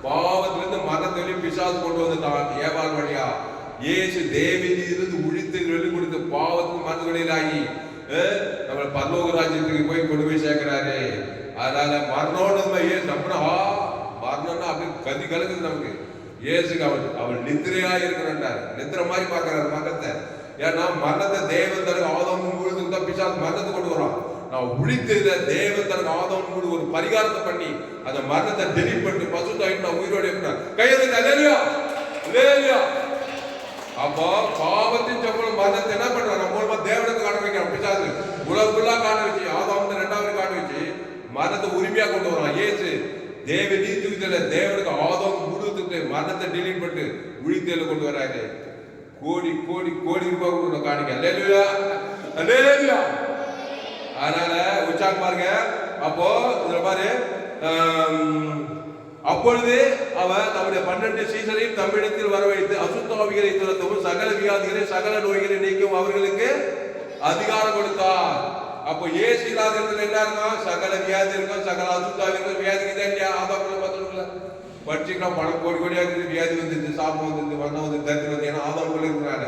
பாவத்திலிருந்து மரணத்திலையும் பிசாசு கொண்டு வந்துட்டான் ஏவாள் வழியா. இயேசு தேவநீதியிலிருந்து உழித்தெழு வெளி கொடுத்து பாவத்துக்கு மரணங்களிலாகி நம்ம பரலோக ராஜ்யத்துக்கு போய் கொண்டு போய் சேர்க்கிறாரு. அதனால மரணோன்னு நம்பினா மரணம்னா அப்படி கதி கலக்குது நமக்கு. இயேசுக்கு அவள் நித்திரையா இருக்கிறார். நித்திர மாதிரி பார்க்கிறாரு மரணத்தை. ஏன்னா மரணத்தை தேவன் தனக்கு ஆதம் முழுது தான் பிசாசு மரணத்தை கொண்டு வரான். நான் உழித்ததுல தேவன் தனக்கு ஆதம் முழு ஒரு பரிகாரத்தை பண்ணி அந்த மரணத்தை டெலிட் பண்ணி பசுத்தாயிட்டு நான் உயிரோடு இருக்கிறேன் கையெழுத்து அல்லேலூயா அல்லேலூயா. அப்போ பாவத்தின் சம்பளம் மரணத்தை என்ன பண்றான்? நம்ம மூலமா தேவனுக்கு காண வைக்கிறான் பிசாசு. உலகுள்ளா காண வச்சு ஆதாம் ரெண்டாவது காண வச்சு மரணத்தை உரிமையா கொண்டு வரான். இயேசு தேவ நீதியில தேவனுக்கு ஆதம் முழுத்துட்டு மரணத்தை டெலீட் பண்ணிட்டு உழித்தேல கொண்டு வராரு. கோடி கோடி கோடி ரூபாய் கொண்டு காணிக்க அல்லேலூயா அல்லேலூயா. அதனால உற்சாகம் பாருங்க. அப்போ இதுல பாரு அப்பொழுது அவன் நம்முடைய 12 சீசரையும் தம்மிடத்தில் வர வைத்து அசுத்த ஆவிகளை துரத்தவும் சகல வியாதிகளை சகல நோய்களை நீக்கும் அவர்களுக்கு அதிகாரம் கொடுத்தார். அப்போ ஏசு இல்லாதவர்கள் என்ன இருக்கும்? சகல வியாதி இருக்கும், சகல அசுத்தாவிகள் வியாதிக்கு தான் இல்லையா? ஆதாப்புல பார்த்தோம்ல படிச்சுக்கலாம் பணம் கோடி கோடியா இருக்குது. வியாதி வந்துருச்சு, சாபம் வந்துருச்சு, வண்ணம் வந்து தரித்திரம் வந்து ஏன்னா ஆதாப்புல இருக்கிறாங்க.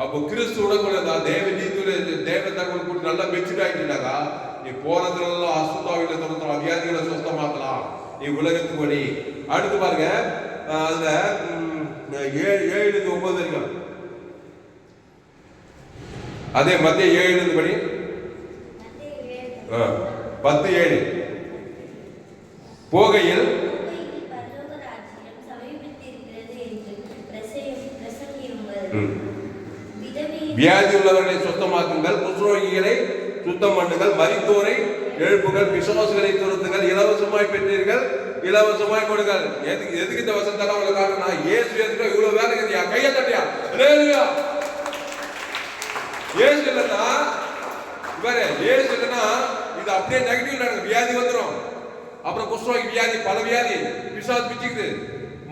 அப்போ கிறிஸ்து உடம்புல தான் தேவ நீதியில தேவ தகவல் கூட்டி நல்லா மெச்சூர் ஆகிட்டாக்கா நீ போறதுலாம் அசுத்தாவிகளை துரத்தலாம், வியாதிகளை சுத்தமாக்கலாம் நீ உலகத்துக்கு வழி. அடுத்து பாருங்க அதுல 7-9 வரைக்கும் அதே மத்திய 7 படி 10-7 போகையில் வியாதி உள்ளவர்களை சுத்தமாக்குங்கள், குஷ்ரோகிகளை சுத்தம் பண்ணுங்கள், மரித்தோரை எழுப்புகள், பிசாசுகளை துரத்துங்கள், இலவசமாய் பெற்றீர்கள் இலவசமாய் கொடுங்கள். எதுக்கு இந்த வசனத்தை உங்களை காரணம்? இயேசு எதுக்கு இவ்வளவு வேலை கட்டியா கையை தட்டியா இயேசு இல்லைன்னா வேற இயேசு இல்லைன்னா இது அப்படியே நெகட்டிவ் நடக்குது. வியாதி வந்துடும். அப்புறம் குஷ்ரோகி வியாதி பல வியாதி பிசாசு பிச்சுக்குது,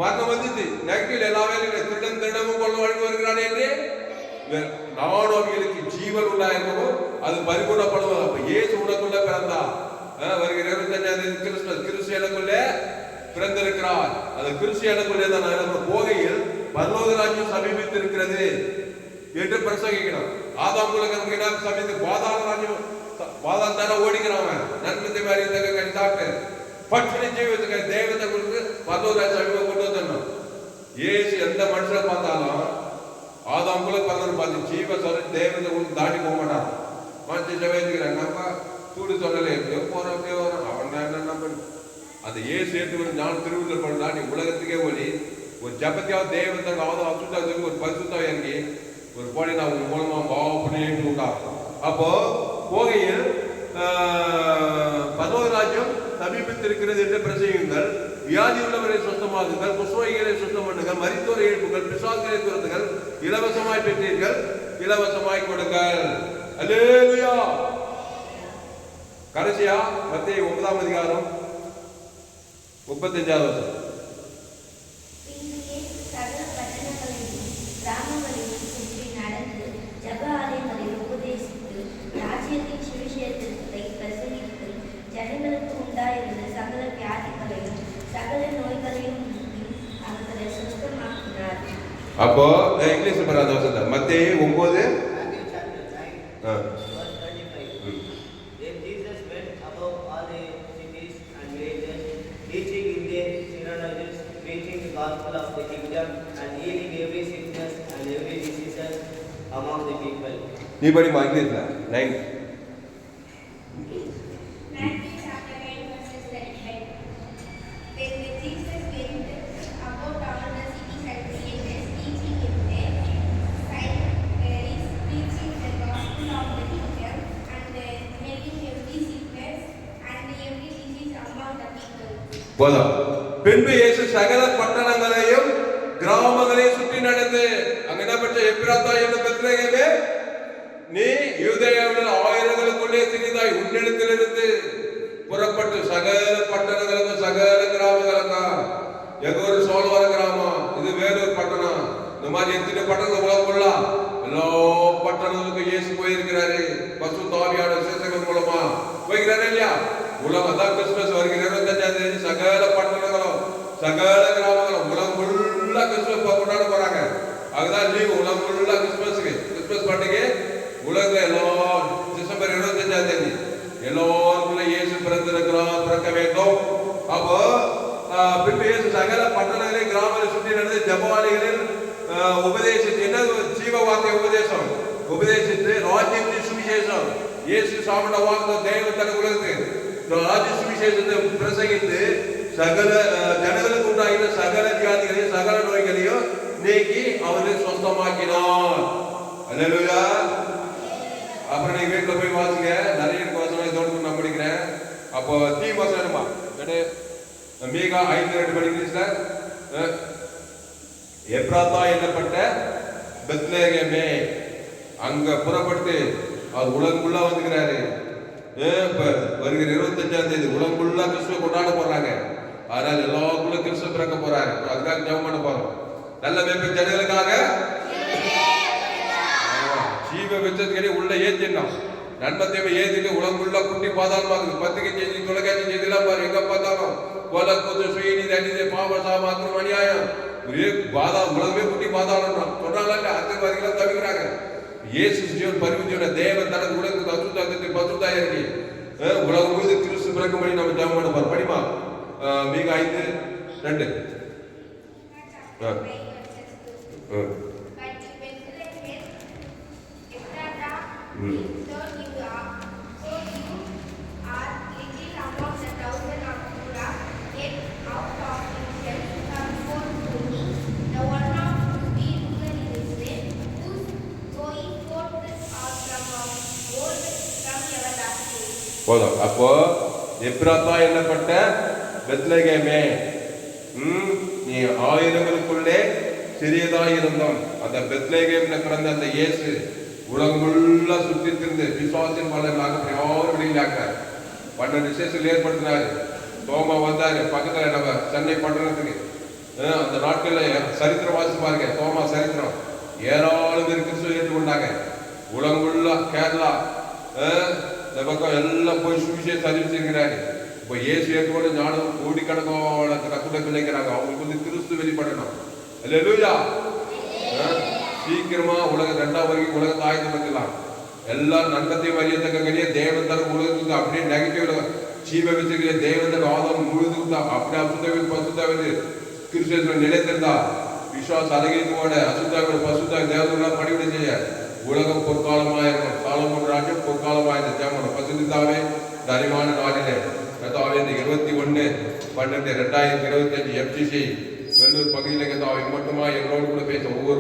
மரணம் வந்துச்சு, நெகட்டிவ் எல்லா வேலையும் திருடன் திருடமும் கொள்ள வழங்கி வருகிறானே என்று நாடோவிகளுக்கு ஜீவன் உண்டாயிருக்கவும் அது பரிபூர்ணப்படுவது. அப்ப இயேசு உனக்குள்ள பிறந்தா வருகிற 25 கிறிஸ்துமஸ் கிறிஸ்து எனக்குள்ளே பிறந்திருக்கிறார். அது கிறிஸ்து எனக்குள்ளே தான் நம்ம போகையில் பரலோக ராஜ்யம் சமீபித்து இருக்கிறது என்று பிரசங்கிக்கணும். ஆதாம் உலக சமீபத்து பாதாள ராஜ்யம் பாதாள தானே ஓடிக்கிறான். நன்மத்தை மாதிரி சாப்பிட்டு பட்சணி ஜீவத்துக்கு தேவத்தை கொடுத்து பரலோக ராஜ்யம் சமீபம் கொண்டு வந்துடணும். இயேசு எந்த மனுஷனை பார்த்தாலும் ஆதாம் குல பரலோகம் பார்த்து ஜீவ சொல்ல தேவத்தை கொடுத்து தாண்டி போக மாட்டான். மனுஷன் வேண்டிக்கிறாங்க நம்ம சூடு சொல்லலை எப்படியோ போறோம் அப்படியே வரோம் அவன் என்ன நம்ப அந்த ஏசு ஏற்று நான் திருவிழா பண்ணா நீ உலகத்துக்கே ஓடி ஒரு ஜபத்தியாவது தேவத்தை ஆதம் அசுத்தா சொல்லி ஒரு பரிசுத்தா இறங்கி ஒரு போடி நான் உங்க மூலமா பாவப்படின்னு உண்டாகும். அப்போ போகையில் பரலோக ராஜ்யம் சமீபித்திருக்கிறது என்று பிரசங்கியுங்கள், வியாதி உள்ளவரை சுத்தமாகுங்கள், குஷ்ரோகிகளை சுத்தம் பண்ணுங்கள், மரித்தோரை எழுப்புங்கள், பிசாசுகளை துரத்துங்கள், இலவசமாய் பெற்றீர்கள் இலவசமாய் கொடுங்கள். அல்லேலூயா. கடைசியா மத்தேயு 9ஆம் அதிகாரம் 35வது வசனம். ஜெப ஆலயங்களில் உபதேசித்து ராஜ்யத்தின் சுவிசேஷத்தை பிரசங்கித்து ஜனங்களுக்கு உண்டாயிருந்த சகல வியாதிகளையும் சகல நோய்களையும் நீக்கி அவர்களை சுத்தமாக்கினார். அப்போ இங்கிலீஷ் பராத வசந்த மத்தேயு 9 Matthew chapter 9, verse 35. Then Jesus went about all the cities and villages, teaching in their synagogues, preaching the gospel of the kingdom, and healing every sickness and every disease among the people. நீ படிமா இங்கிலீஷ்ல 9. Matthew chapter 9 verses 35. Then Jesus went about all the cities and villages, teaching in their synagogues, preaching the gospel of the kingdom, and healing every sickness and every disease among the people. போதும். பின்பு இயேசு சகல பட்டணங்களையும் கிராமங்களையும் சுற்றி நடந்து அங்க என்ன பண்ற எப்பிராத்தா என்ன பெத்லகேமே நீ யூதேயாவில் ஆயிரங்களுக்குள்ளே சிறிதாய் உன்னிடத்திலிருந்து புறப்பட்டு சகல பட்டணங்களுக்கும் சகல கிராமங்களுக்கும் எங்கூர் சோழவர கிராமம் இது வேலூர் பட்டணம் இந்த மாதிரி எத்தனை பட்டணங்கள் உலகக்குள்ள எல்லா பட்டணங்களுக்கும் இயேசு போயிருக்கிறாரு பசு தாவியான விசேஷங்கள் மூலமா போயிருக்கிறாரு இல்லையா உலகம் தான் கிறிஸ்துமஸ் வருகிற 25ஆம் தேதி சகல பட்டணங்களும் சகல கிராமங்களும் உலகம் ஃபுல்லா கிறிஸ்துமஸ் கொண்டாட போறாங்க அதுதான் லீவு உலகம் ஃபுல்லா கிறிஸ்துமஸ் பண்டிகை உலகம் எல்லாம் டிசம்பர் 25ஆம் தேதி எல்லோருக்குள்ள இயேசு பிறக்க வேண்டும். அப்போ பின்பு இயேசு சகல பட்டணங்களையும் கிராமங்களை சுற்றி நடந்து ஜெபாலயங்களில் உபதேசித்து என்ன ஜீவ வார்த்தை உபதேசித்து ராஜ்யத்தின் சுவிசேஷம் இயேசு சாப்பிட்ட வார்த்தை தேவன் தனக்கு உலகத்துக்கு ராஜ்ய சுவிசேஷத்தை பிரசங்கித்து சகல ஜனங்களுக்கு உண்டாகின சகல வியாதிகளையும் சகல நோய்களையும் நீக்கி அவரை சொந்தமாக்கினார். அல்லேலூயா. அப்புறம் நீங்க வீட்டுல போய் வாசிங்க, நிறைய வசனம் இதோடு நான் படிக்கிறேன். அப்போ தீ வசனமா மீகா 5:2 படிக்கிறீங்க. எப்ராத்தா என்னப்பட்ட பெத்லகேமே அங்க புறப்பட்டு அவர் உலகமுள்ள வந்துக்கிறாரு. இப்ப வருகிற 25ஆம் தேதி உலகமுள்ள கிறிஸ்துவ கொண்டாட போறாங்க. அதனால எல்லாருக்குள்ள கிறிஸ்துவ பிறக்க போறாரு. அதுக்காக ஜெபம் பண்ண போறோம். நல்ல மேய்ப்பு ஜனங்களுக்காக ஜீவ வெச்சதுக்கே உள்ள ஏத்திடணும். நன்மத்தையும் ஏத்திட்டு உலகமுள்ள குட்டி பாதாளமாகுது. பத்திரிகை செய்தி தொலைக்காட்சி செய்திலாம் பாரு எங்க பார்த்தாலும் கொலை கூத்து சுயநீதி அநீதி பாவ சாமாத்திரம் அநியாயம் ஒரே உலகமே குட்டி பாதாளம் சொல்றாங்க. அரசியல்வாதிகள் தவிக்கிறாங்க. இயேசு ஜீவன் பரிவு ஜீவன தேவன் தனது உலகத்துக்கு அசுத்தாக்கத்தை பசுத்தாய் இருக்கு. உலகம் முழுது கிறிஸ்து பிறக்கும்படி நம்ம ஜெபம் பண்ண போறோம். படிமா மீகா 5:2. போதும். அப்போ எப்ராத்தா என்னப்பட்ட பெத்லகேமே நீ ஆயிரங்களுக்குள்ளே சிறியதாய் இருந்தோம். அந்த பெத்லகேம்ல பிறந்த அந்த இயேசு உலகம் ஃபுல்லா சுற்றி திருந்து விசுவாசின் வளர்ந்தாங்க. யாரும் வெளியிலாக்காரு 12 விசேஷங்கள் ஏற்படுத்தினாரு. தோமா வந்தாரு பக்கத்துல நம்ம சென்னை பட்டணத்துக்கு. அந்த நாட்கள்ல சரித்திரம் வாசி பாருங்க. தோமா சரித்திரம் ஏராளம் பேர் கிறிஸ்துவ ஏற்றுக்கொண்டாங்க. உலகம் ஃபுல்லா கேரளா இந்த பக்கம் எல்லாம் போய் சுவிசேஷம் அறிவிச்சிருக்கிறாரு. இப்போ இயேசு ஏற்றுக்கொண்டு ஞானம் கோடிக்கணக்கான கத்துட பிள்ளைக்கிறாங்க. அவங்களுக்கு வந்து கிறிஸ்து வெளிப்படணும். அல்லேலூயா. சீக்கிரமா உலகம் 2ஆம் வரைக்கும் உலகத்தை ஆயத்தப்படுத்தலாம். எல்லாம் நன்மத்தையும் அறியத்தக்கடியே தேவன் தர உலகத்துக்கு அப்படியே நெகட்டிவ் ஜீவ வச்சுக்கிற தேவன் தர ஆதம் முழுதுக்கு அப்படியே அசுத்தாவில் பசுத்தாவில் கிறிஸ்துவ நிலைத்திருந்தா விசுவாச அழகியத்தோட அசுத்தாவில் பசுத்தா தேவதெல்லாம் பணிவிட செய்ய உலகம் பொற்காலமாயிருக்கும். சாலமோன் ராஜ்யம் பொற்காலமாயிருந்த ஜெபம் பசுத்தாவே இந்த அறிவான நாளிலே கர்த்தாவே இந்த 21/12/2025 FCC வெள்ளூர் பகுதியில் கர்த்தாவே மட்டுமா எங்களோடு கூட பேச ஒவ்வொரு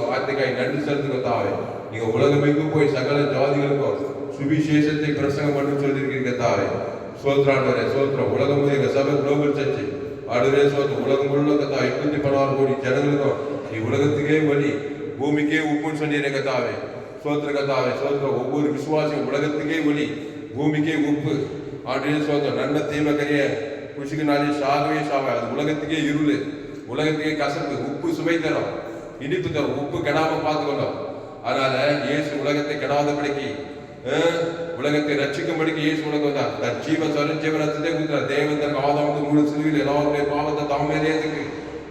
வார்த்தைக்காய் நன்றி செலுத்து. கர்த்தாவே நீங்க உலகமெங்கும் போய் சகல ஜாதிகளுக்கும் சுவிசேஷத்தை பிரசங்கம் பண்ணு சொல்லியிருக்கீங்க. கர்த்தாவே சோத்ராண்டவரே சோத்ரம். உலகம் எங்க சபை குளோபல் சர்ச் ஆடுரே சோத்ரம். உலகம் முழுக்க கர்த்தாவே 816 கோடி ஜனங்களுக்கும் நீ உலகத்துக்கே வழி பூமிக்கே உப்புன்னு சொன்னீரே. கர்த்தாவே சோத்ர கர்த்தாவே சோத்ரம். ஒவ்வொரு விசுவாசியும் உலகத்துக்கே ஒளி பூமிக்கே உப்பு ஆடுரே சோத்ரம். நன்மை தீமை கரிய குஷிக்குனாலே சாகவே சாவை. அது உலகத்துக்கே இருள், உலகத்துக்கே கசப்பு. உப்பு சுவை தரும், இனிப்பு தரும். உப்பு கெடாம பார்த்துக்கணும். அதனால இயேசு உலகத்தை கெடாதபடிக்கு உலகத்தை ரட்சிக்கும்படிக்கு இயேசு உலகம் வந்தார். தன் ஜீவ ரத்தத்தை கொடுத்தார். தேவன் தன் ஆதாமுக்கு முழு சிலுவையில் எல்லாருடைய பாவத்தை தாமே ஏத்துக்கு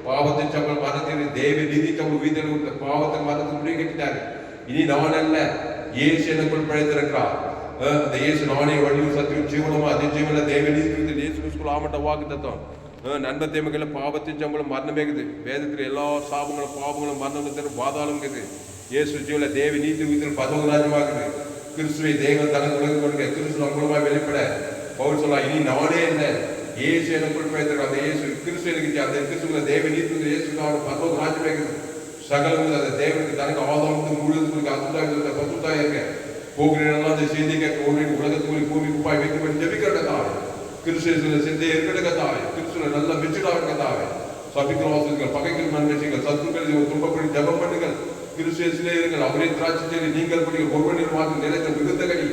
பாவத்தின் சம்பளம் மரணத்தின் தேவ நீதி சம்பளம் வீதியில் கொடுத்த பாவத்தின் மரணத்தை முடிவு கட்டிட்டாரு. இனி நான் அல்ல, இயேசு எனக்குள் பிழைத்திருக்கிறார். அந்த இயேசு நானே வழியும் சத்தியம் ஜீவனமா அதே ஜீவன தேவ நீதி குறித்து இயேசு கிறிஸ்துவுக்குள் ஆமட்ட வாக்கு தத்துவம். நன்மை தீமைகளை பாவத்தின் சம்பளம் மரணமேகுது. வேதத்தில் எல்லா சாபங்களும் பாவங்களும் மரணம் பாதாளம் இருக்குது. இயேசு ஜீவன தேவ நீதி குறித்து பதவராஜமாகுது. கிறிஸ்துவை தேவன் தனது உலகம் கொடுக்க கிறிஸ்து மூலமா வெளிப்பட பவுல் சொல்லலாம், இனி நானே இல்லை, இயேசு எனக்குள் பிழைத்திருக்க அந்த இயேசு கிறிஸ்து எனக்கு அந்த கிறிஸ்துவ தேவ நீதி இயேசு பதவராஜமாகுது. சகலம் அந்த தேவனுக்கு தனக்கு ஆதாரத்துக்கு முழுவதுக்கு அசுத்தாக பசுத்தாக இருக்க போகிறேன் அந்த செய்தி கேட்க உலகத்துக்குள் பூமி குப்பாய் வைக்கப்பட்டு ஜெபிக்கிறதாவே கிறிஸ்துவ சிந்தை இருக்கிறதாவே கிறிஸ்துவ நல்ல மெச்சுடாக கதாவே சபிக்கிற வாசல்கள் பகைகள் மன்னிச்சுங்கள் சத்துக்கள் துன்பப்படி ஜபம் பண்ணுங்கள் கிறிஸ்துவிலே இருங்கள் அவரே திராட்சை நீங்கள் படிகள் ஒவ்வொன்றின் வாக்கு நிலைத்த மிகுந்த கனி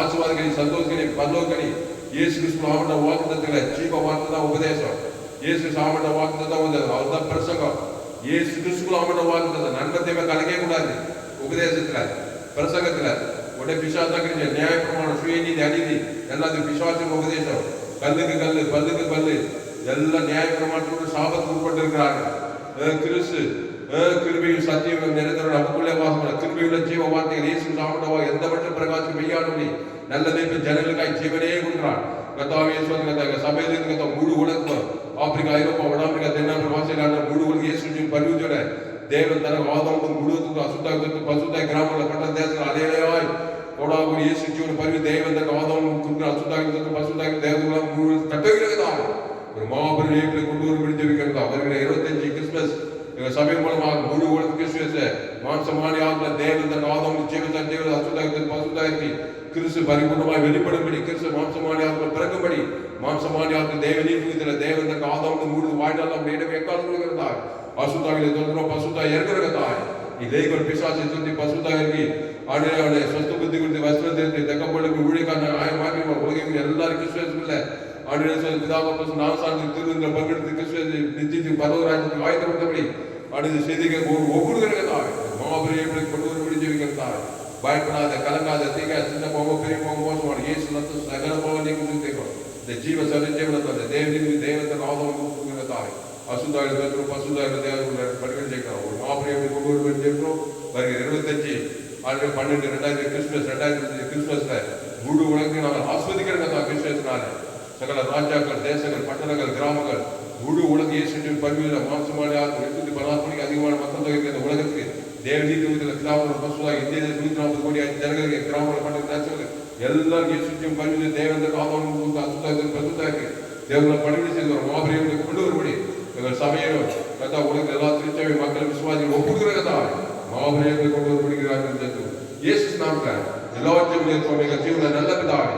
ஆசீர்வாதக்கனி சந்தோஷக்கனி பல்லோக்கனி இயேசு கிறிஸ்து ஆவட்ட வாக்குத்தத்துல ஜீவ வார்த்தை தான் உபதேசம். இயேசு ஆவட்ட வாக்குத்தை தான் வந்தது, அவர்தான் பிரசங்கம். இயேசு கிறிஸ்து ஆவட்ட வாக்குத்தத்தை நன்மத்தையுமே கலக்கவே கூடாது. உபதேசத்துல பிரசங்கத்துல உடனே பிசாசாக்க நியாயப்பிரமாணம் சுயநீதி அநீதி எல்லாத்துக்கும் பிசாசுக்கு உபதேசம். கல்லுக்கு கல்லு பல்லுக்கு பல்லு எல்லாம் நியாயப்பிரமாணத்தோடு சாபத்துக்கு உட்பட்டு இருக்கிறார்கள். கிறிஸ்து கிருபையும் சத்தியம் நிறைந்த நமக்குள்ளே வாசம் கிருபையுள்ள ஜீவ வார்த்தைகள் இயேசு சாப்பிட்டவா எந்த மட்டும் பிரகாசம் மெய்யானவனி நல்லதே ஜனங்களுக்காய் ஜீவனே கொடுக்கிறான். கத்தாவே சபையிலிருந்து கத்தா முழு உலகம் ஆப்பிரிக்கா ஐரோப்பா வடாப்பிரிக்கா தென்னாப்பிரிக்கா ஆஸ்திரேலியா முழு உலகம் இயேசு பரிவுச்சோட தேவன் தனக்கு ஆதாரம் முழுவதுக்கு அசுத்தாய் பசுத்தாய் கிராமங்கள் பட்ட தேசங்கள் அலையலையாய் கோடாபுரி இயேசு ஜீவன் பரிவு தேவன் தனக்கு ஆதாரம் கொடுக்கிற அசுத்தாய் பசுத்தாய் தேவன் முழு கட்டுகிறதா ஒரு மாபெரும் ஏற்களை கொண்டு வரும் ஜெபிக்கிறதா. வருகிற 25 கிறிஸ்துமஸ் சபை மூலமாக முழு உலக கிறிஸ்துவ மாம்சமானி ஆகல தேவன் தன் ஆதாரம் ஜீவன் ஜீவன் அசுத்தாய் பசுத்தாய்க்கு கிறிஸ்து பரிபூர்ணமாய் வெளிப்படும்படி கிறிஸ்து மாம்சமானி ஆகல பிறக்கும்படி மாம்சமானி ஆகல தேவனீ தேவன் தன் ஆதாரம் முழு வாழ்நாள் இடமே எக்காலம் கொடுக்கிறதா அசுத்தாவிலே சொல்கிறோம் பசுத்தாய் இருக்கிறதாய் இலேகோல் பிசாசை சுத்தி பசுத்தாய் இருக்கி ஆண்டவரே சொந்த புத்தி கொடுத்து வஸ்திரத்தை தக்கப்பளுக்கு ஊழியக்கான ஆயமாக்கி உலகம் எல்லாரும் கிறிஸ்துவ ஆண்டவரே பிதாப நான் சார்ந்து திருவிழா பங்கெடுத்து கிறிஸ்துவ நிச்சயத்துக்கு பரவராஜ்யத்துக்கு ஆயத்தப்படுத்தபடி அடுத்த செய்திகள் ஒவ்வொருகிறதாய் மாபெரிய கொண்டு வரும்படி ஜெபிக்கிறதாய் பயப்படாத கலங்காத தீங்க சின்ன போக பெரிய போக மோசமான இயேசு நத்த சகல போக நீங்க தேக்கிறோம். இந்த ஜீவ சரிஞ்சவனத்தை தேவனுக்கு தேவத்தின் ஆதரவு கொடுக்கிறதாய் அசுத்தாய் பசுதாய் தேவன் படிக்க ஜெயிக்கிறோம். ஒரு மாபெரிய கொண்டு வரும்படி ஜெயிக்கிறோம். வருகிற 25 12 2000 கிறிஸ்துமஸ் 2000 கிறிஸ்துமஸ்ல முழு உலகத்தை நாங்கள் ஆஸ்வதிக்கிறதா கிறிஸ்துமஸ்னால சகல ராஜாக்கள் தேசங்கள் பட்டணங்கள் கிராமங்கள் முழு உலக இயேசு பல்வேறு மாம்சமான 810 மணிக்கு அதிகமான மக்கள் தொகை இந்த உலகத்துக்கு தேவநீதி கிராமங்கள் பசுதாக இந்திய 140 கோடி ஜனங்களுக்கு கிராமங்கள் பட்ட தேசங்கள் எல்லாரும் இயேசு பல்வேறு தேவந்த ஆதரவு அசுத்தாய் பசுதாய்க்கு தேவனை பணிவிடை செய்து ஒரு மாபெரிய கொண்டு வரும்படி எங்கள் சபையிலும் கத்தா உலக எல்லா திருச்சபை மக்கள் விசுவாசிகள் ஒப்புக்கிறதா மாபெரிய கொண்டு வரும்படிக்கிறார்கள். இயேசு நாமத்தில் எல்லாவற்றையும் ஜீவன நல்ல பிதாவே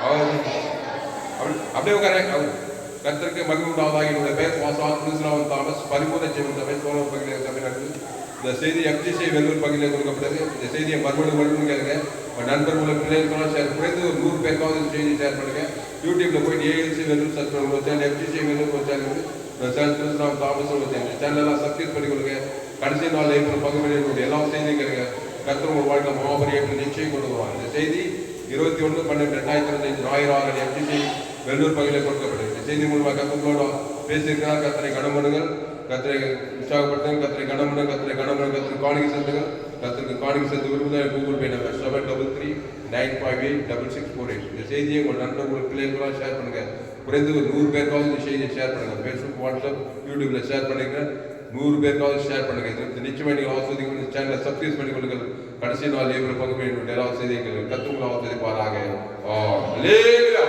ஆமென். அப்படியே கர்த்தருக்கு மகிமை உண்டாவதாக. என்னுடைய பெயர் வாசான் தாமஸ் பரிபூர்ண ஜீவன் சபை சோழர் பகுதியில் சபை நடக்குது. இந்த செய்தி FGC வெள்ளூர் பகுதியில் கொடுக்கப்பட்டது. இந்த செய்தியை மறுபடியும் கேளுங்க. நண்பர் உள்ள பிள்ளைகளுக்கெல்லாம் ஷேர் குறைந்து ஒரு 100 பேருக்காவது இந்த செய்தியை ஷேர் பண்ணுங்க. யூடியூப்ல போயிட்டு ALC வெள்ளூர் சர்ச் பண்ணுங்க சேனல் FGC வெள்ளூர் ஒரு சேனல் தாமஸ் ஒரு சேனலெல்லாம் சப்ஸ்கிரைப் பண்ணிக்கொள்ளுங்க. கடைசி நாள் ஏப்ரல் 17 எல்லா செய்தியும் கேளுங்க. கர்த்தர் ஒரு வாழ்க்கை மாபெரிய நிச்சயம் கொண்டு வருவாங்க. இந்த செய்தி 21/12/2025 ஞாயிறு FGC வெள்ளூர் பகுதியில் கொடுக்கப்பட்டது. இந்த செய்தி மூலமாக கத்தர்களோட பேசியிருக்கிறார். கத்தரை கடம்படுங்கள், கத்தரை உற்சாகப்படுத்துங்கள், கத்தரை கடம்படுங்கள், கத்தரை காணிக்கை செலுத்துங்கள். கத்தருக்கு காணிக்கை செலுத்த விரும்புதல் கூகுள் பே நம்பர் 7339586648. இந்த செய்தியை உங்கள் நண்பர்கள் பிள்ளைகளாக ஷேர் பண்ணுங்க. குறைந்து ஒரு 100 பேருக்காவது இந்த செய்தியை ஷேர் பண்ணுங்க. ஃபேஸ்புக் வாட்ஸ்அப் யூடியூப்ல ஷேர் பண்ணிக்கிறேன். 100 பேருக்காவது ஷேர் பண்ணுங்க. இது நிச்சயமா நீங்கள் ஆஸ்வதிக்க சேனலை சப்ஸ்கிரைப் பண்ணி கொள்ளுங்கள். கடைசி நாள் பங்கு பெறும் ஆஸ்வதிங்கள். கத்துங்களை ஆஸ்வதிப்பாராக. அல்லேலூயா.